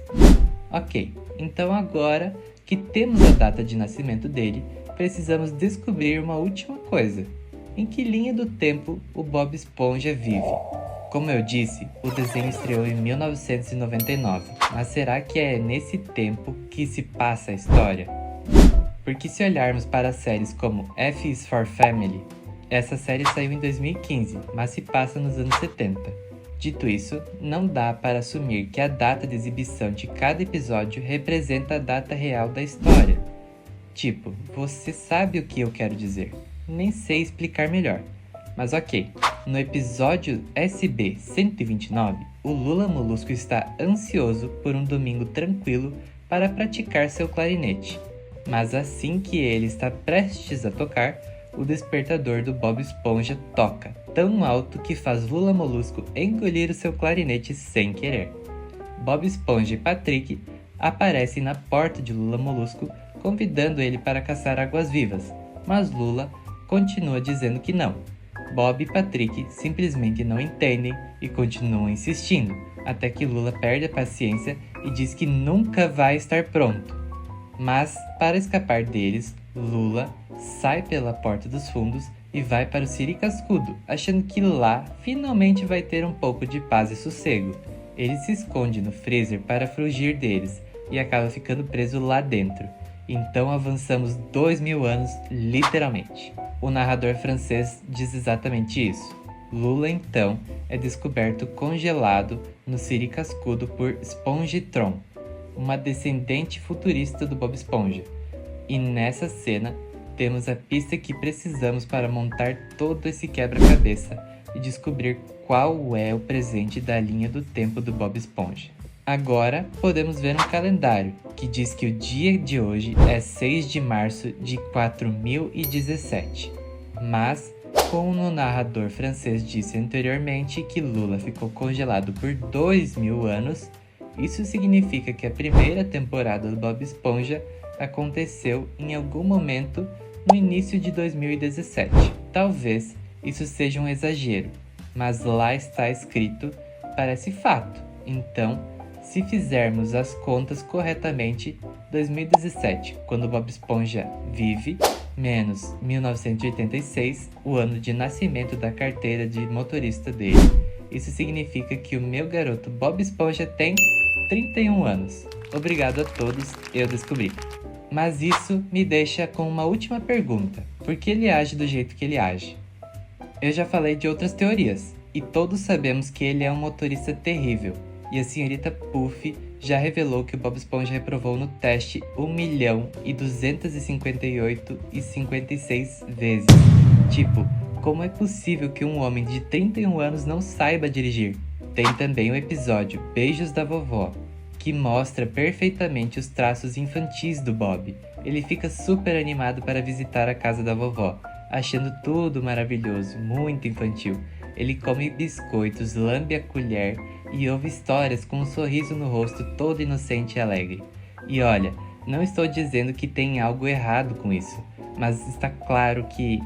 Ok, então agora que temos a data de nascimento dele, precisamos descobrir uma última coisa. Em que linha do tempo o Bob Esponja vive? Como eu disse, o desenho estreou em 1999, mas será que é nesse tempo que se passa a história? Porque se olharmos para séries como F is for Family, essa série saiu em 2015, mas se passa nos anos 70. Dito isso, não dá para assumir que a data de exibição de cada episódio representa a data real da história. Tipo, você sabe o que eu quero dizer. Nem sei explicar melhor. Mas ok, no episódio SB 129, o Lula Molusco está ansioso por um domingo tranquilo para praticar seu clarinete. Mas assim que ele está prestes a tocar, o despertador do Bob Esponja toca tão alto que faz Lula Molusco engolir o seu clarinete sem querer. Bob Esponja e Patrick aparecem na porta de Lula Molusco, convidando ele para caçar águas-vivas, mas Lula continua dizendo que não. Bob e Patrick simplesmente não entendem e continuam insistindo, até que Lula perde a paciência e diz que nunca vai estar pronto. Mas, para escapar deles, Lula sai pela porta dos fundos e vai para o Siricascudo, achando que lá finalmente vai ter um pouco de paz e sossego. Ele se esconde no freezer para fugir deles e acaba ficando preso lá dentro. Então avançamos 2000 anos, literalmente. O narrador francês diz exatamente isso. Lula, então, é descoberto congelado no Siricascudo por Spongetron, uma descendente futurista do Bob Esponja. E nessa cena, temos a pista que precisamos para montar todo esse quebra-cabeça e descobrir qual é o presente da linha do tempo do Bob Esponja. Agora, podemos ver um calendário que diz que o dia de hoje é 6 de março de 4017. Mas, como o narrador francês disse anteriormente que Lula ficou congelado por 2000 anos, isso significa que a primeira temporada do Bob Esponja aconteceu em algum momento no início de 2017. Talvez isso seja um exagero, mas lá está escrito, parece fato. Então, se fizermos as contas corretamente, 2017, quando Bob Esponja vive, menos 1986, o ano de nascimento da carteira de motorista dele. Isso significa que o meu garoto Bob Esponja tem 31 anos. Obrigado a todos, eu descobri. Mas isso me deixa com uma última pergunta. Por que ele age do jeito que ele age? Eu já falei de outras teorias, e todos sabemos que ele é um motorista terrível. E a senhorita Puff já revelou que o Bob Esponja reprovou no teste 1.258.056 vezes. Tipo, como é possível que um homem de 31 anos não saiba dirigir? Tem também o episódio Beijos da Vovó, que mostra perfeitamente os traços infantis do Bob. Ele fica super animado para visitar a casa da vovó, achando tudo maravilhoso, muito infantil. Ele come biscoitos, lambe a colher e ouve histórias com um sorriso no rosto todo inocente e alegre. E olha, não estou dizendo que tem algo errado com isso, mas está claro que,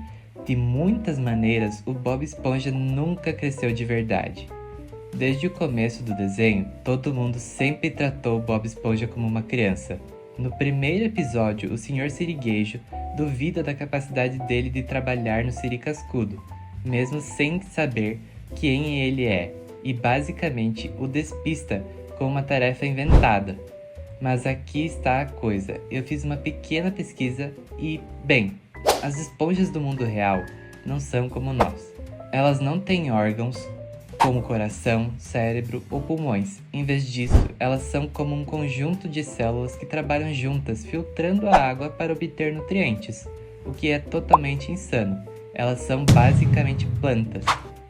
de muitas maneiras, o Bob Esponja nunca cresceu de verdade. Desde o começo do desenho, todo mundo sempre tratou o Bob Esponja como uma criança. No primeiro episódio, o Sr. Sirigueijo duvida da capacidade dele de trabalhar no Siri Cascudo, mesmo sem saber quem ele é, e basicamente o despista com uma tarefa inventada. Mas aqui está a coisa, eu fiz uma pequena pesquisa e, bem, as esponjas do mundo real não são como nós. Elas não têm órgãos, como coração, cérebro ou pulmões. Em vez disso, elas são como um conjunto de células que trabalham juntas, filtrando a água para obter nutrientes, o que é totalmente insano. Elas são basicamente plantas.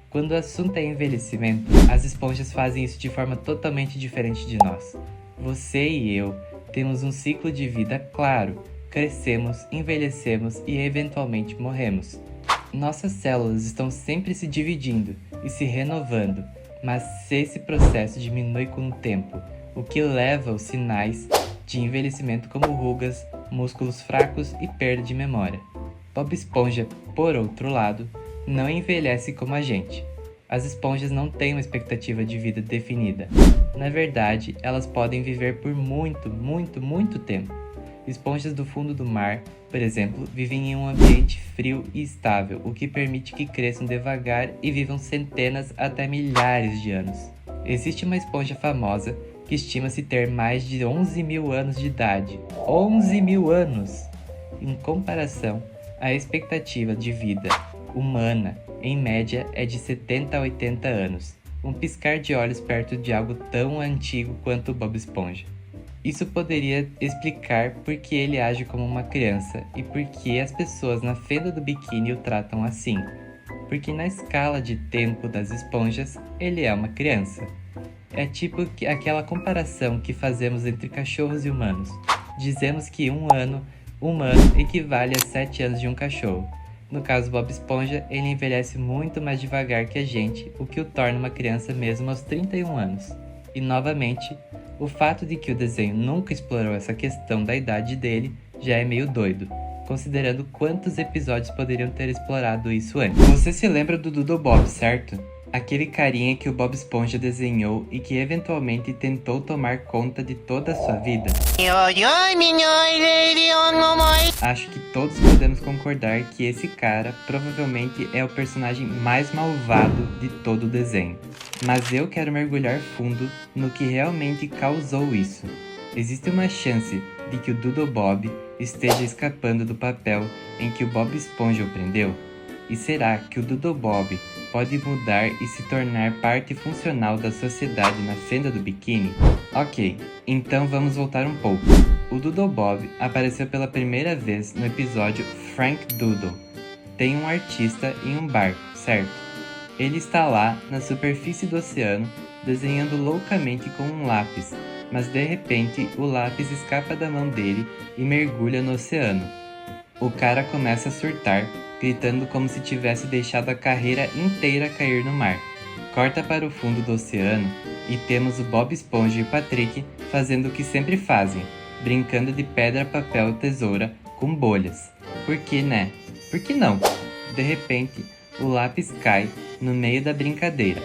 Quando o assunto é envelhecimento, as esponjas fazem isso de forma totalmente diferente de nós. Você e eu temos um ciclo de vida claro. Crescemos, envelhecemos e eventualmente morremos. Nossas células estão sempre se dividindo e se renovando, mas esse processo diminui com o tempo, o que leva aos sinais de envelhecimento como rugas, músculos fracos e perda de memória. Bob Esponja, por outro lado, não envelhece como a gente. As esponjas não têm uma expectativa de vida definida. Na verdade, elas podem viver por muito tempo. Esponjas do fundo do mar, por exemplo, vivem em um ambiente frio e estável, o que permite que cresçam devagar e vivam centenas até milhares de anos. Existe uma esponja famosa que estima-se ter mais de 11 mil anos de idade. 11 mil anos! Em comparação, a expectativa de vida humana, em média, é de 70 a 80 anos. Um piscar de olhos perto de algo tão antigo quanto o Bob Esponja. Isso poderia explicar por que ele age como uma criança e por que as pessoas na fenda do biquíni o tratam assim. Porque na escala de tempo das esponjas, ele é uma criança. É tipo aquela comparação que fazemos entre cachorros e humanos. Dizemos que um ano humano equivale a 7 anos de um cachorro. No caso do Bob Esponja, ele envelhece muito mais devagar que a gente, o que o torna uma criança mesmo aos 31 anos. E novamente, o fato de que o desenho nunca explorou essa questão da idade dele já é meio doido, considerando quantos episódios poderiam ter explorado isso antes. Você se lembra do Doodle Bob, certo? Aquele carinha que o Bob Esponja desenhou e que eventualmente tentou tomar conta de toda a sua vida? Acho que todos podemos concordar que esse cara provavelmente é o personagem mais malvado de todo o desenho. Mas eu quero mergulhar fundo no que realmente causou isso. Existe uma chance de que o Doodle Bob esteja escapando do papel em que o Bob Esponja o prendeu? E será que o Doodle Bob pode mudar e se tornar parte funcional da sociedade na fenda do biquíni? Ok, então vamos voltar um pouco. O Doodle Bob apareceu pela primeira vez no episódio Frank Doodle. Tem um artista em um barco, certo? Ele está lá na superfície do oceano desenhando loucamente com um lápis, mas de repente o lápis escapa da mão dele e mergulha no oceano. O cara começa a surtar, gritando como se tivesse deixado a carreira inteira cair no mar. Corta para o fundo do oceano e temos o Bob Esponja e o Patrick fazendo o que sempre fazem, brincando de pedra, papel, tesoura com bolhas. Por que, né? Por que não? De repente, o lápis cai no meio da brincadeira.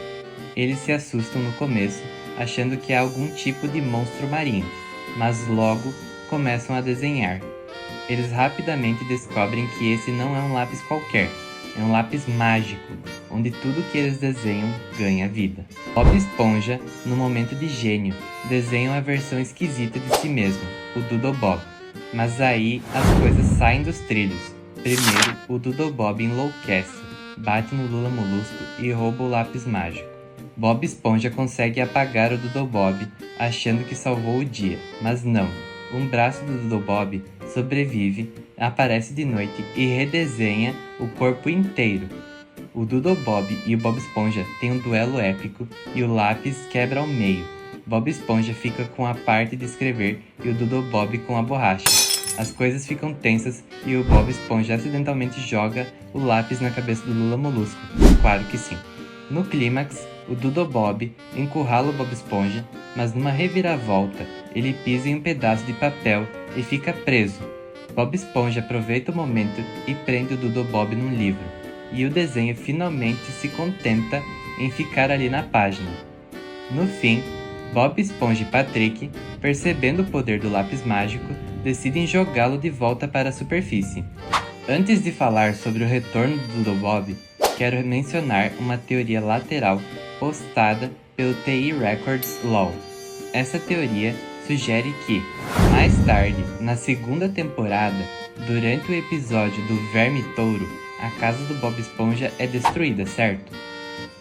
Eles se assustam no começo, achando que é algum tipo de monstro marinho, mas logo começam a desenhar. Eles rapidamente descobrem que esse não é um lápis qualquer, é um lápis mágico, onde tudo que eles desenham ganha vida. Bob Esponja, no momento de gênio, desenha uma versão esquisita de si mesmo, o Doodle Bob. Mas aí as coisas saem dos trilhos. Primeiro, o Doodle Bob enlouquece, bate no Lula Molusco e rouba o lápis mágico. Bob Esponja consegue apagar o Doodle Bob, achando que salvou o dia, mas não. Um braço do Doodle Bob sobrevive, aparece de noite e redesenha o corpo inteiro. O Doodle Bob e o Bob Esponja têm um duelo épico e o lápis quebra ao meio. Bob Esponja fica com a parte de escrever e o Doodle Bob com a borracha. As coisas ficam tensas e o Bob Esponja acidentalmente joga o lápis na cabeça do Lula Molusco. Claro que sim. No clímax, o Doodle Bob encurrala o Bob Esponja, mas numa reviravolta, ele pisa em um pedaço de papel e fica preso. Bob Esponja aproveita o momento e prende o Doodle Bob num livro, e o desenho finalmente se contenta em ficar ali na página. No fim, Bob Esponja e Patrick, percebendo o poder do lápis mágico, decidem jogá-lo de volta para a superfície. Antes de falar sobre o retorno do Doodle Bob, quero mencionar uma teoria lateral postada pelo TI Records LOL. Essa teoria sugere que, mais tarde, na segunda temporada, durante o episódio do Verme Touro, a casa do Bob Esponja é destruída, certo?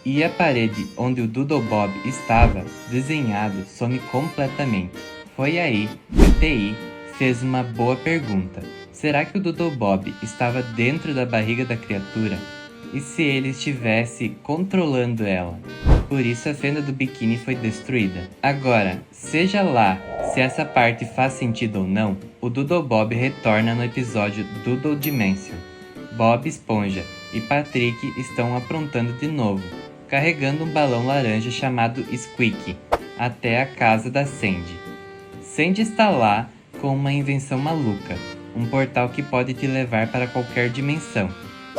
E a parede onde o Doodle Bob estava desenhado some completamente. Foi aí que o TI fez uma boa pergunta. Será que o Doodle Bob estava dentro da barriga da criatura? E se ele estivesse controlando ela? Por isso a fenda do biquíni foi destruída. Agora, seja lá se essa parte faz sentido ou não, o Doodle Bob retorna no episódio Doodle Dimension. Bob Esponja e Patrick estão aprontando de novo, carregando um balão laranja chamado Squeaky, até a casa da Sandy. Sandy está lá com uma invenção maluca, um portal que pode te levar para qualquer dimensão,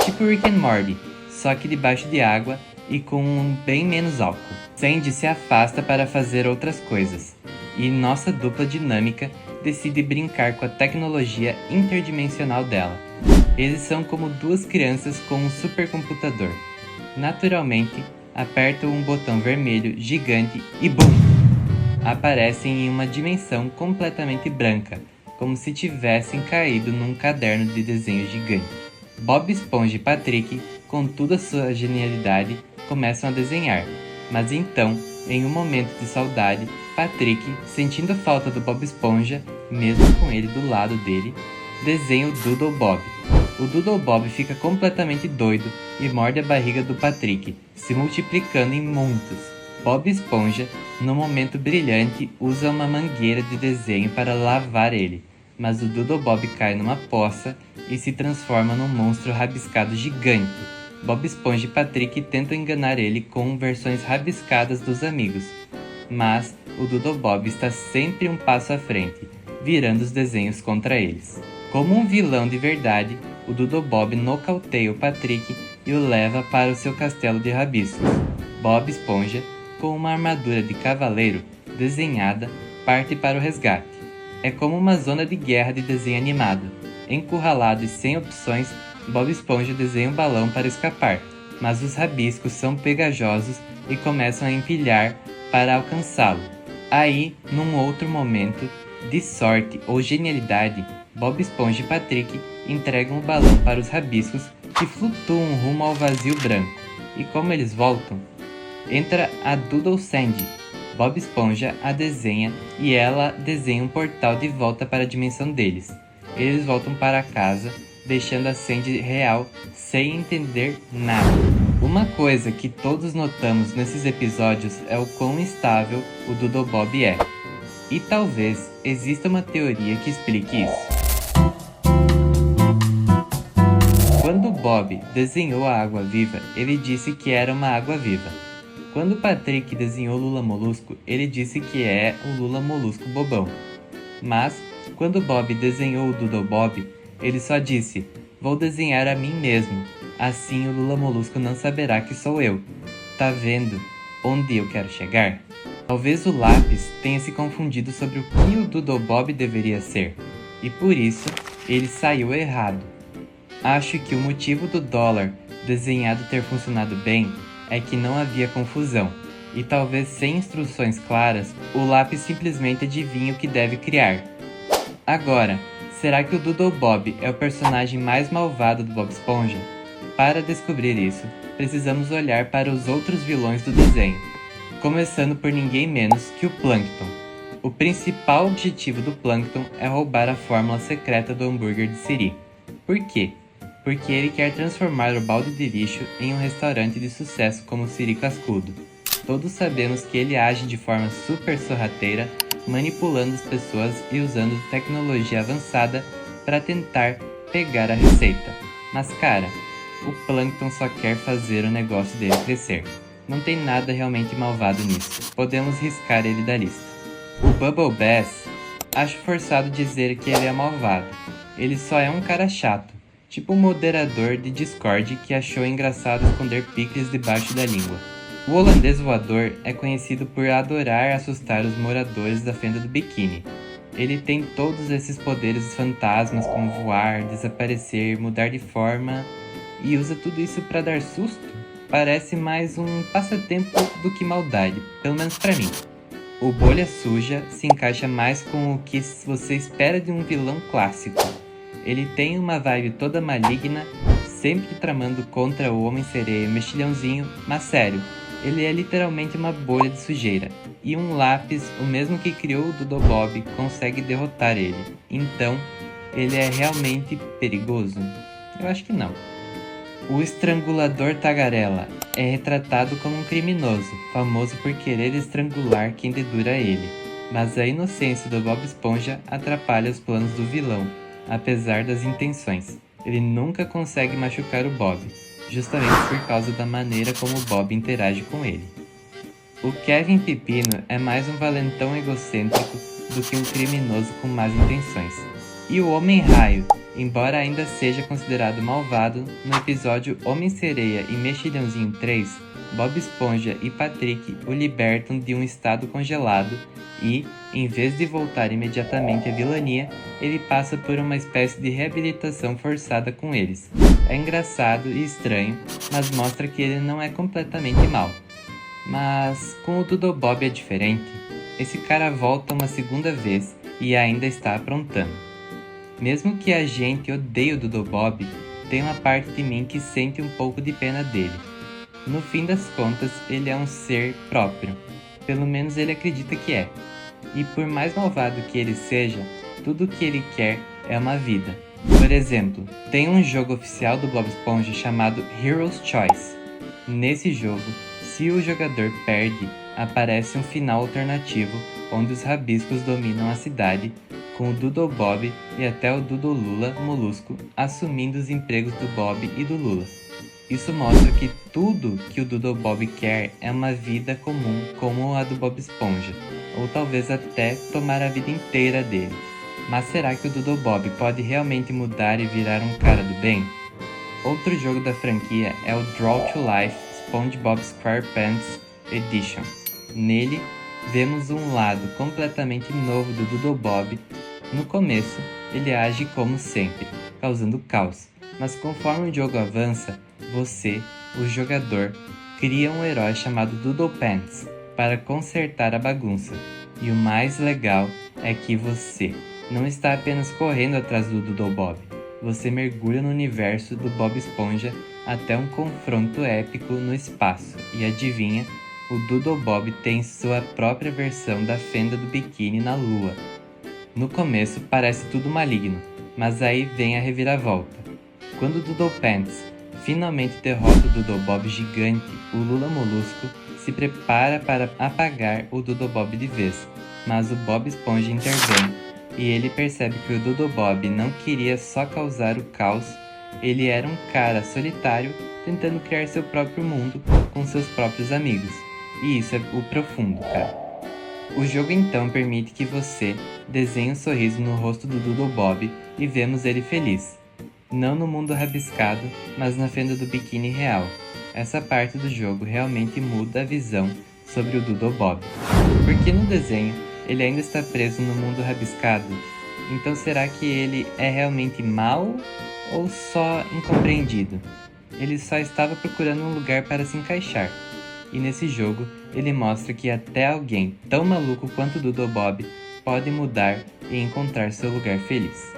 tipo Rick and Morty, só que debaixo de água e com bem menos álcool. Sandy se afasta para fazer outras coisas, e nossa dupla dinâmica decide brincar com a tecnologia interdimensional dela. Eles são como duas crianças com um supercomputador. Naturalmente, apertam um botão vermelho gigante e BUM! Aparecem em uma dimensão completamente branca, como se tivessem caído num caderno de desenho gigante. Bob Esponja e Patrick, com toda a sua genialidade, começam a desenhar. Mas então, em um momento de saudade, Patrick, sentindo a falta do Bob Esponja, mesmo com ele do lado dele, desenha o Doodle Bob. O Doodle Bob fica completamente doido e morde a barriga do Patrick, se multiplicando em muitos. Bob Esponja, no momento brilhante, usa uma mangueira de desenho para lavar ele, mas o Doodle Bob cai numa poça e se transforma num monstro rabiscado gigante. Bob Esponja e Patrick tentam enganar ele com versões rabiscadas dos amigos, mas o Doodle Bob está sempre um passo à frente, virando os desenhos contra eles. Como um vilão de verdade, o Doodle Bob nocauteia o Patrick e o leva para o seu castelo de rabiscos. Bob Esponja, com uma armadura de cavaleiro desenhada, parte para o resgate. É como uma zona de guerra de desenho animado. Encurralado e sem opções, Bob Esponja desenha um balão para escapar, mas os rabiscos são pegajosos e começam a empilhar para alcançá-lo. Aí, num outro momento de sorte ou genialidade, Bob Esponja e Patrick entregam o balão para os rabiscos que flutuam rumo ao vazio branco. E como eles voltam, entra a Doodle Sandy. Bob Esponja a desenha e ela desenha um portal de volta para a dimensão deles. Eles voltam para casa, deixando a Sandy real sem entender nada. Uma coisa que todos notamos nesses episódios é o quão instável o Doodle Bob é. E talvez exista uma teoria que explique isso. Quando Bob desenhou a água-viva, ele disse que era uma água-viva. Quando Patrick desenhou Lula Molusco, ele disse que é o Lula Molusco bobão. Mas, quando Bob desenhou o Doodle Bob, ele só disse, vou desenhar a mim mesmo, assim o Lula Molusco não saberá que sou eu. Tá vendo onde eu quero chegar? Talvez o lápis tenha se confundido sobre o que o Doodle Bob deveria ser, e por isso ele saiu errado. Acho que o motivo do dólar desenhado ter funcionado bem é que não havia confusão, e talvez sem instruções claras, o lápis simplesmente adivinha o que deve criar. Agora, será que o Doodle Bob é o personagem mais malvado do Bob Esponja? Para descobrir isso, precisamos olhar para os outros vilões do desenho, começando por ninguém menos que o Plankton. O principal objetivo do Plankton é roubar a fórmula secreta do hambúrguer de Siri. Por quê? Porque ele quer transformar o balde de lixo em um restaurante de sucesso como o Siri Cascudo. Todos sabemos que ele age de forma super sorrateira, manipulando as pessoas e usando tecnologia avançada para tentar pegar a receita. Mas cara, o Plankton só quer fazer o negócio dele crescer. Não tem nada realmente malvado nisso. Podemos riscar ele da lista. O Bubble Bass, acho forçado dizer que ele é malvado. Ele só é um cara chato, tipo um moderador de Discord que achou engraçado esconder picles debaixo da língua. O holandês voador é conhecido por adorar assustar os moradores da Fenda do Biquíni. Ele tem todos esses poderes fantasmas como voar, desaparecer, mudar de forma e usa tudo isso para dar susto. Parece mais um passatempo do que maldade, pelo menos pra mim. O Bolha Suja se encaixa mais com o que você espera de um vilão clássico. Ele tem uma vibe toda maligna, sempre tramando contra o Homem-Sereia mexilhãozinho, mas sério, ele é literalmente uma bolha de sujeira. E um lápis, o mesmo que criou o Doodle Bob, consegue derrotar ele. Então, ele é realmente perigoso? Eu acho que não. O Estrangulador Tagarela é retratado como um criminoso, famoso por querer estrangular quem dedura ele. Mas a inocência do Bob Esponja atrapalha os planos do vilão, apesar das intenções. Ele nunca consegue machucar o Bob, justamente por causa da maneira como o Bob interage com ele. O Kevin Pepino é mais um valentão egocêntrico do que um criminoso com más intenções. E o Homem-Raio, embora ainda seja considerado malvado, no episódio Homem-Sereia e Mexilhãozinho 3, Bob Esponja e Patrick o libertam de um estado congelado e, em vez de voltar imediatamente à vilania, ele passa por uma espécie de reabilitação forçada com eles. É engraçado e estranho, mas mostra que ele não é completamente mau. Mas com o Doodle Bob é diferente. Esse cara volta uma segunda vez e ainda está aprontando. Mesmo que a gente odeie o Doodle Bob, tem uma parte de mim que sente um pouco de pena dele. No fim das contas, ele é um ser próprio. Pelo menos ele acredita que é. E por mais malvado que ele seja, tudo o que ele quer é uma vida. Por exemplo, tem um jogo oficial do Bob Esponja chamado Hero's Choice. Nesse jogo, se o jogador perde, aparece um final alternativo onde os rabiscos dominam a cidade, com o Doodle Bob e até o Doodle Lula Molusco assumindo os empregos do Bob e do Lula. Isso mostra que tudo que o Doodle Bob quer é uma vida comum como a do Bob Esponja, ou talvez até tomar a vida inteira dele. Mas será que o Doodle Bob pode realmente mudar e virar um cara do bem? Outro jogo da franquia é o Draw to Life SpongeBob SquarePants Edition. Nele, vemos um lado completamente novo do Doodle Bob. No começo, ele age como sempre, causando caos, mas conforme o jogo avança, você, o jogador, cria um herói chamado Doodle Pants para consertar a bagunça. E o mais legal é que você não está apenas correndo atrás do Doodle Bob, você mergulha no universo do Bob Esponja até um confronto épico no espaço, e adivinha? O Doodle Bob tem sua própria versão da Fenda do Biquíni na Lua. No começo parece tudo maligno, mas aí vem a reviravolta. Quando o Doodle Pants finalmente derrota o Doodle Bob gigante, o Lula Molusco se prepara para apagar o Doodle Bob de vez, mas o Bob Esponja intervém e ele percebe que o Doodle Bob não queria só causar o caos, ele era um cara solitário tentando criar seu próprio mundo com seus próprios amigos. E isso é o profundo, cara. O jogo então permite que você desenhe um sorriso no rosto do Doodle Bob e vemos ele feliz. Não no mundo rabiscado, mas na Fenda do Biquíni real. Essa parte do jogo realmente muda a visão sobre o Doodle Bob. Porque no desenho, ele ainda está preso no mundo rabiscado. Então será que ele é realmente mau ou só incompreendido? Ele só estava procurando um lugar para se encaixar. E nesse jogo, ele mostra que até alguém tão maluco quanto o Doodle Bob pode mudar e encontrar seu lugar feliz.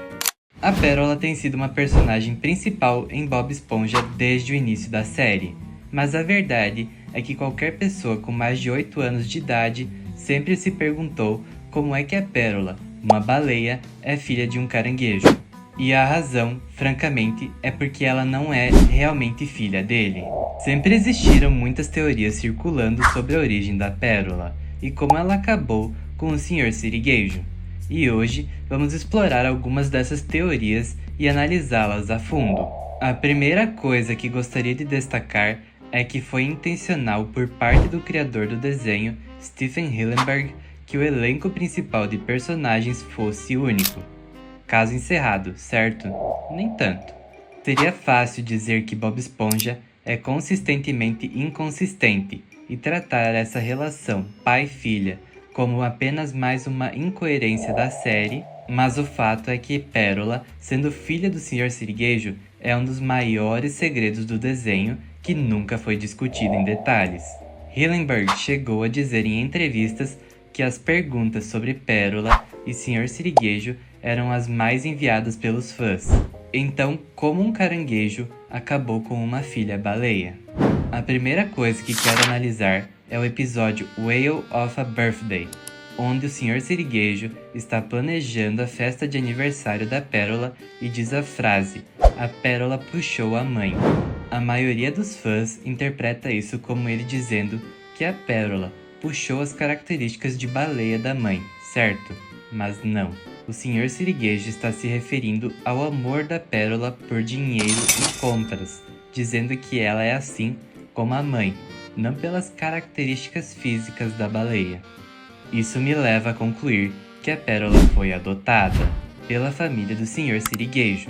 A Pérola tem sido uma personagem principal em Bob Esponja desde o início da série. Mas a verdade é que qualquer pessoa com mais de 8 anos de idade sempre se perguntou como é que a Pérola, uma baleia, é filha de um caranguejo. E a razão, francamente, é porque ela não é realmente filha dele. Sempre existiram muitas teorias circulando sobre a origem da Pérola e como ela acabou com o Sr. Sirigueijo. e hoje vamos explorar algumas dessas teorias e analisá-las a fundo. A primeira coisa que gostaria de destacar é que foi intencional por parte do criador do desenho, Stephen Hillenburg, que o elenco principal de personagens fosse único. Caso encerrado, certo? Nem tanto. Seria fácil dizer que Bob Esponja é consistentemente inconsistente e tratar essa relação pai-filha como apenas mais uma incoerência da série, mas o fato é que Pérola, sendo filha do Sr. Sirigueijo, é um dos maiores segredos do desenho que nunca foi discutido em detalhes. Hillenburg chegou a dizer em entrevistas que as perguntas sobre Pérola e Sr. Sirigueijo eram as mais enviadas pelos fãs. Então, como um caranguejo acabou com uma filha baleia? A primeira coisa que quero analisar é o episódio Whale of a Birthday, onde o Sr. Sirigueijo está planejando a festa de aniversário da Pérola e diz a frase: "A Pérola puxou a mãe". A maioria dos fãs interpreta isso como ele dizendo que a Pérola puxou as características de baleia da mãe, certo? Mas não. O Sr. Sirigueijo está se referindo ao amor da Pérola por dinheiro e compras, dizendo que ela é assim como a mãe, não pelas características físicas da baleia. Isso me leva a concluir que a Pérola foi adotada pela família do Sr. Sirigueijo.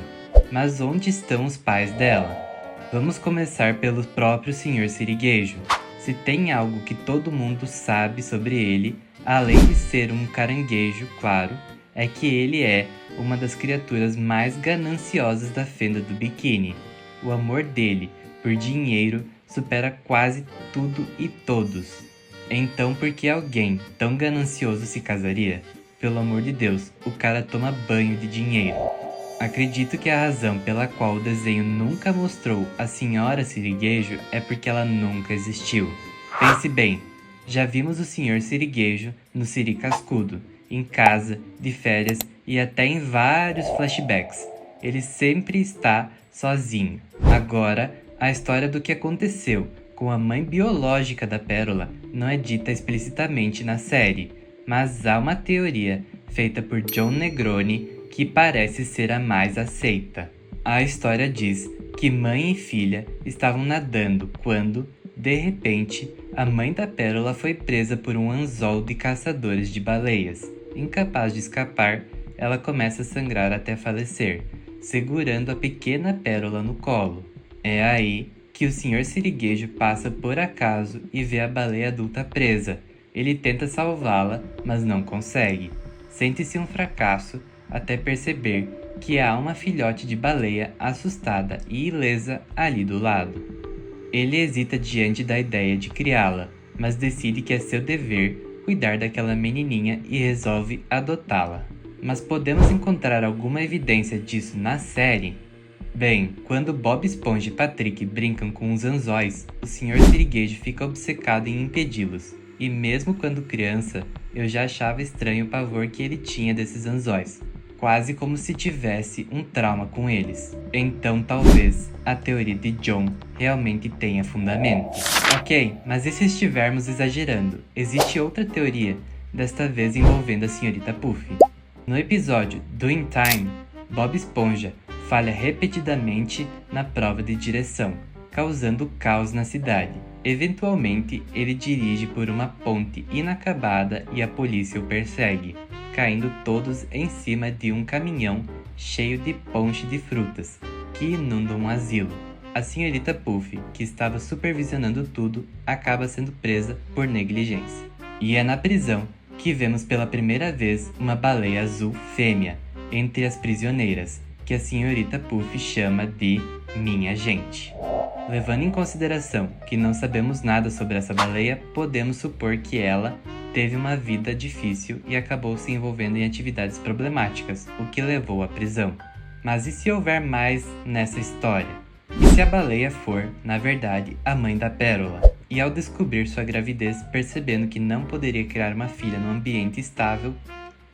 Mas onde estão os pais dela? Vamos começar pelo próprio Sr. Sirigueijo. Se tem algo que todo mundo sabe sobre ele, além de ser um caranguejo, claro, é que ele é uma das criaturas mais gananciosas da fenda do biquíni. O amor dele por dinheiro supera quase tudo e todos. Então por que alguém tão ganancioso se casaria? Pelo amor de Deus, o cara toma banho de dinheiro. Acredito que a razão pela qual o desenho nunca mostrou a Sra. Sirigueijo é porque ela nunca existiu. Pense bem, já vimos o Sr. Sirigueijo no Siri Cascudo, em casa, de férias e até em vários flashbacks. Ele sempre está sozinho. Agora, a história do que aconteceu com a mãe biológica da Pérola não é dita explicitamente na série, mas há uma teoria feita por John Negroni que parece ser a mais aceita. A história diz que mãe e filha estavam nadando quando, de repente, a mãe da Pérola foi presa por um anzol de caçadores de baleias. Incapaz de escapar, ela começa a sangrar até falecer, segurando a pequena Pérola no colo. É aí que o Sr. Sirigueijo passa por acaso e vê a baleia adulta presa. Ele tenta salvá-la, mas não consegue. Sente-se um fracasso até perceber que há uma filhote de baleia assustada e ilesa ali do lado. Ele hesita diante da ideia de criá-la, mas decide que é seu dever cuidar daquela menininha e resolve adotá-la. Mas podemos encontrar alguma evidência disso na série? Bem, quando Bob Esponja e Patrick brincam com os anzóis, o Sr. Sirigueijo fica obcecado em impedi-los. E mesmo quando criança, eu já achava estranho o pavor que ele tinha desses anzóis, quase como se tivesse um trauma com eles. Então talvez a teoria de John realmente tenha fundamento. Ok, mas e se estivermos exagerando? Existe outra teoria, desta vez envolvendo a Srta. Puff. No episódio Doing Time, Bob Esponja falha repetidamente na prova de direção, causando caos na cidade. Eventualmente, ele dirige por uma ponte inacabada e a polícia o persegue, caindo todos em cima de um caminhão cheio de ponche de frutas, que inunda um asilo. A Srta. Puff, que estava supervisionando tudo, acaba sendo presa por negligência. E é na prisão que vemos pela primeira vez uma baleia azul fêmea entre as prisioneiras, que a Srta. Puff chama de Minha Gente. Levando em consideração que não sabemos nada sobre essa baleia, podemos supor que ela teve uma vida difícil e acabou se envolvendo em atividades problemáticas, o que levou à prisão. Mas e se houver mais nessa história? E se a baleia for, na verdade, a mãe da Pérola? E ao descobrir sua gravidez, percebendo que não poderia criar uma filha num ambiente estável,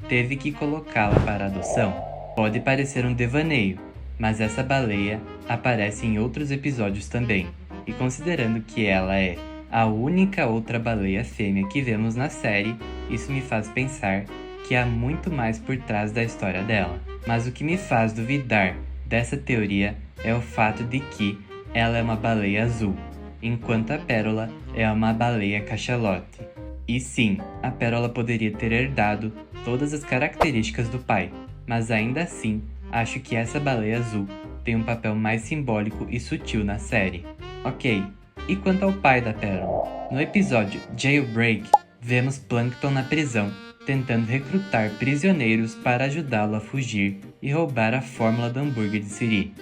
teve que colocá-la para adoção? Pode parecer um devaneio, mas essa baleia aparece em outros episódios também, e considerando que ela é a única outra baleia fêmea que vemos na série, isso me faz pensar que há muito mais por trás da história dela. Mas o que me faz duvidar dessa teoria é o fato de que ela é uma baleia azul, enquanto a Pérola é uma baleia cachalote. E sim, a Pérola poderia ter herdado todas as características do pai, mas ainda assim, acho que essa baleia azul tem um papel mais simbólico e sutil na série. Ok, e quanto ao pai da Pérola? No episódio Jailbreak, vemos Plankton na prisão, tentando recrutar prisioneiros para ajudá-lo a fugir e roubar a fórmula do hambúrguer de Siri.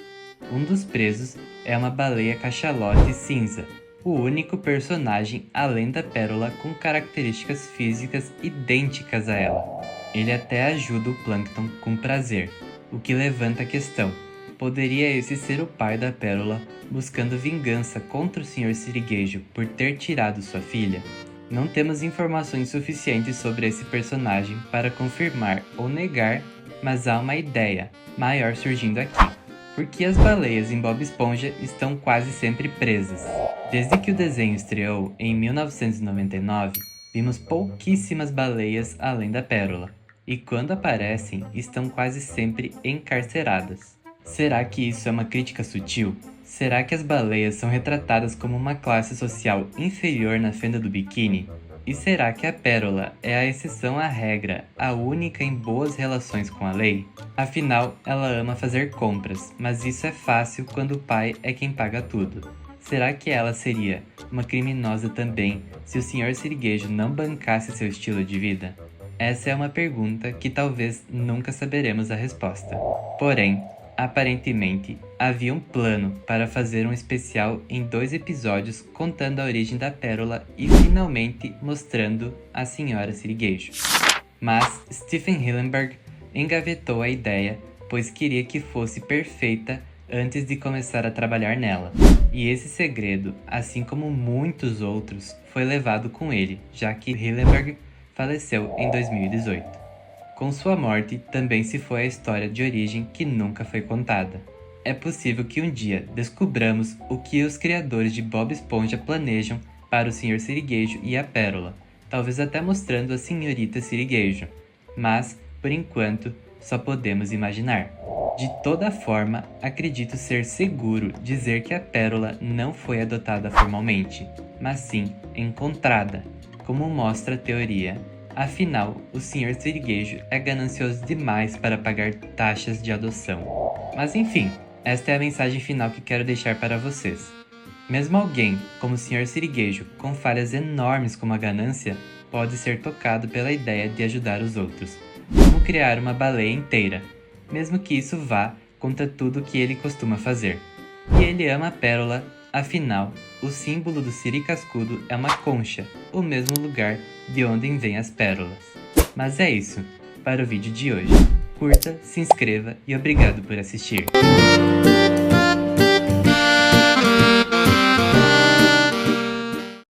Um dos presos é uma baleia cachalote cinza, o único personagem além da Pérola com características físicas idênticas a ela. Ele até ajuda o Plankton com prazer, o que levanta a questão: poderia esse ser o pai da Pérola buscando vingança contra o Sr. Sirigueijo por ter tirado sua filha? Não temos informações suficientes sobre esse personagem para confirmar ou negar, mas há uma ideia maior surgindo aqui. Por que as baleias em Bob Esponja estão quase sempre presas? Desde que o desenho estreou em 1999, vimos pouquíssimas baleias além da Pérola, e quando aparecem, estão quase sempre encarceradas. Será que isso é uma crítica sutil? Será que as baleias são retratadas como uma classe social inferior na fenda do biquíni? E será que a Pérola é a exceção à regra, a única em boas relações com a lei? Afinal, ela ama fazer compras, mas isso é fácil quando o pai é quem paga tudo. Será que ela seria uma criminosa também se o Sr. Sirigueijo não bancasse seu estilo de vida? Essa é uma pergunta que talvez nunca saberemos a resposta. Porém, aparentemente, havia um plano para fazer um especial em 2 episódios contando a origem da Pérola e finalmente mostrando a Sra. Sirigueijo. Mas Stephen Hillenburg engavetou a ideia, pois queria que fosse perfeita antes de começar a trabalhar nela. E esse segredo, assim como muitos outros, foi levado com ele, já que Hillenburg faleceu em 2018. Com sua morte, também se foi a história de origem que nunca foi contada. É possível que um dia descubramos o que os criadores de Bob Esponja planejam para o Sr. Sirigueijo e a Pérola, talvez até mostrando a Senhorita Sirigueijo. Mas, por enquanto, só podemos imaginar. De toda forma, acredito ser seguro dizer que a Pérola não foi adotada formalmente, mas sim encontrada, como mostra a teoria. Afinal, o Sr. Sirigueijo é ganancioso demais para pagar taxas de adoção. Mas enfim, esta é a mensagem final que quero deixar para vocês. Mesmo alguém como o Sr. Sirigueijo, com falhas enormes como a ganância, pode ser tocado pela ideia de ajudar os outros. Como criar uma baleia inteira, mesmo que isso vá contra tudo que ele costuma fazer. E ele ama a Pérola. Afinal, o símbolo do Siri Cascudo é uma concha, o mesmo lugar de onde vêm as pérolas. Mas é isso para o vídeo de hoje. Curta, se inscreva e obrigado por assistir.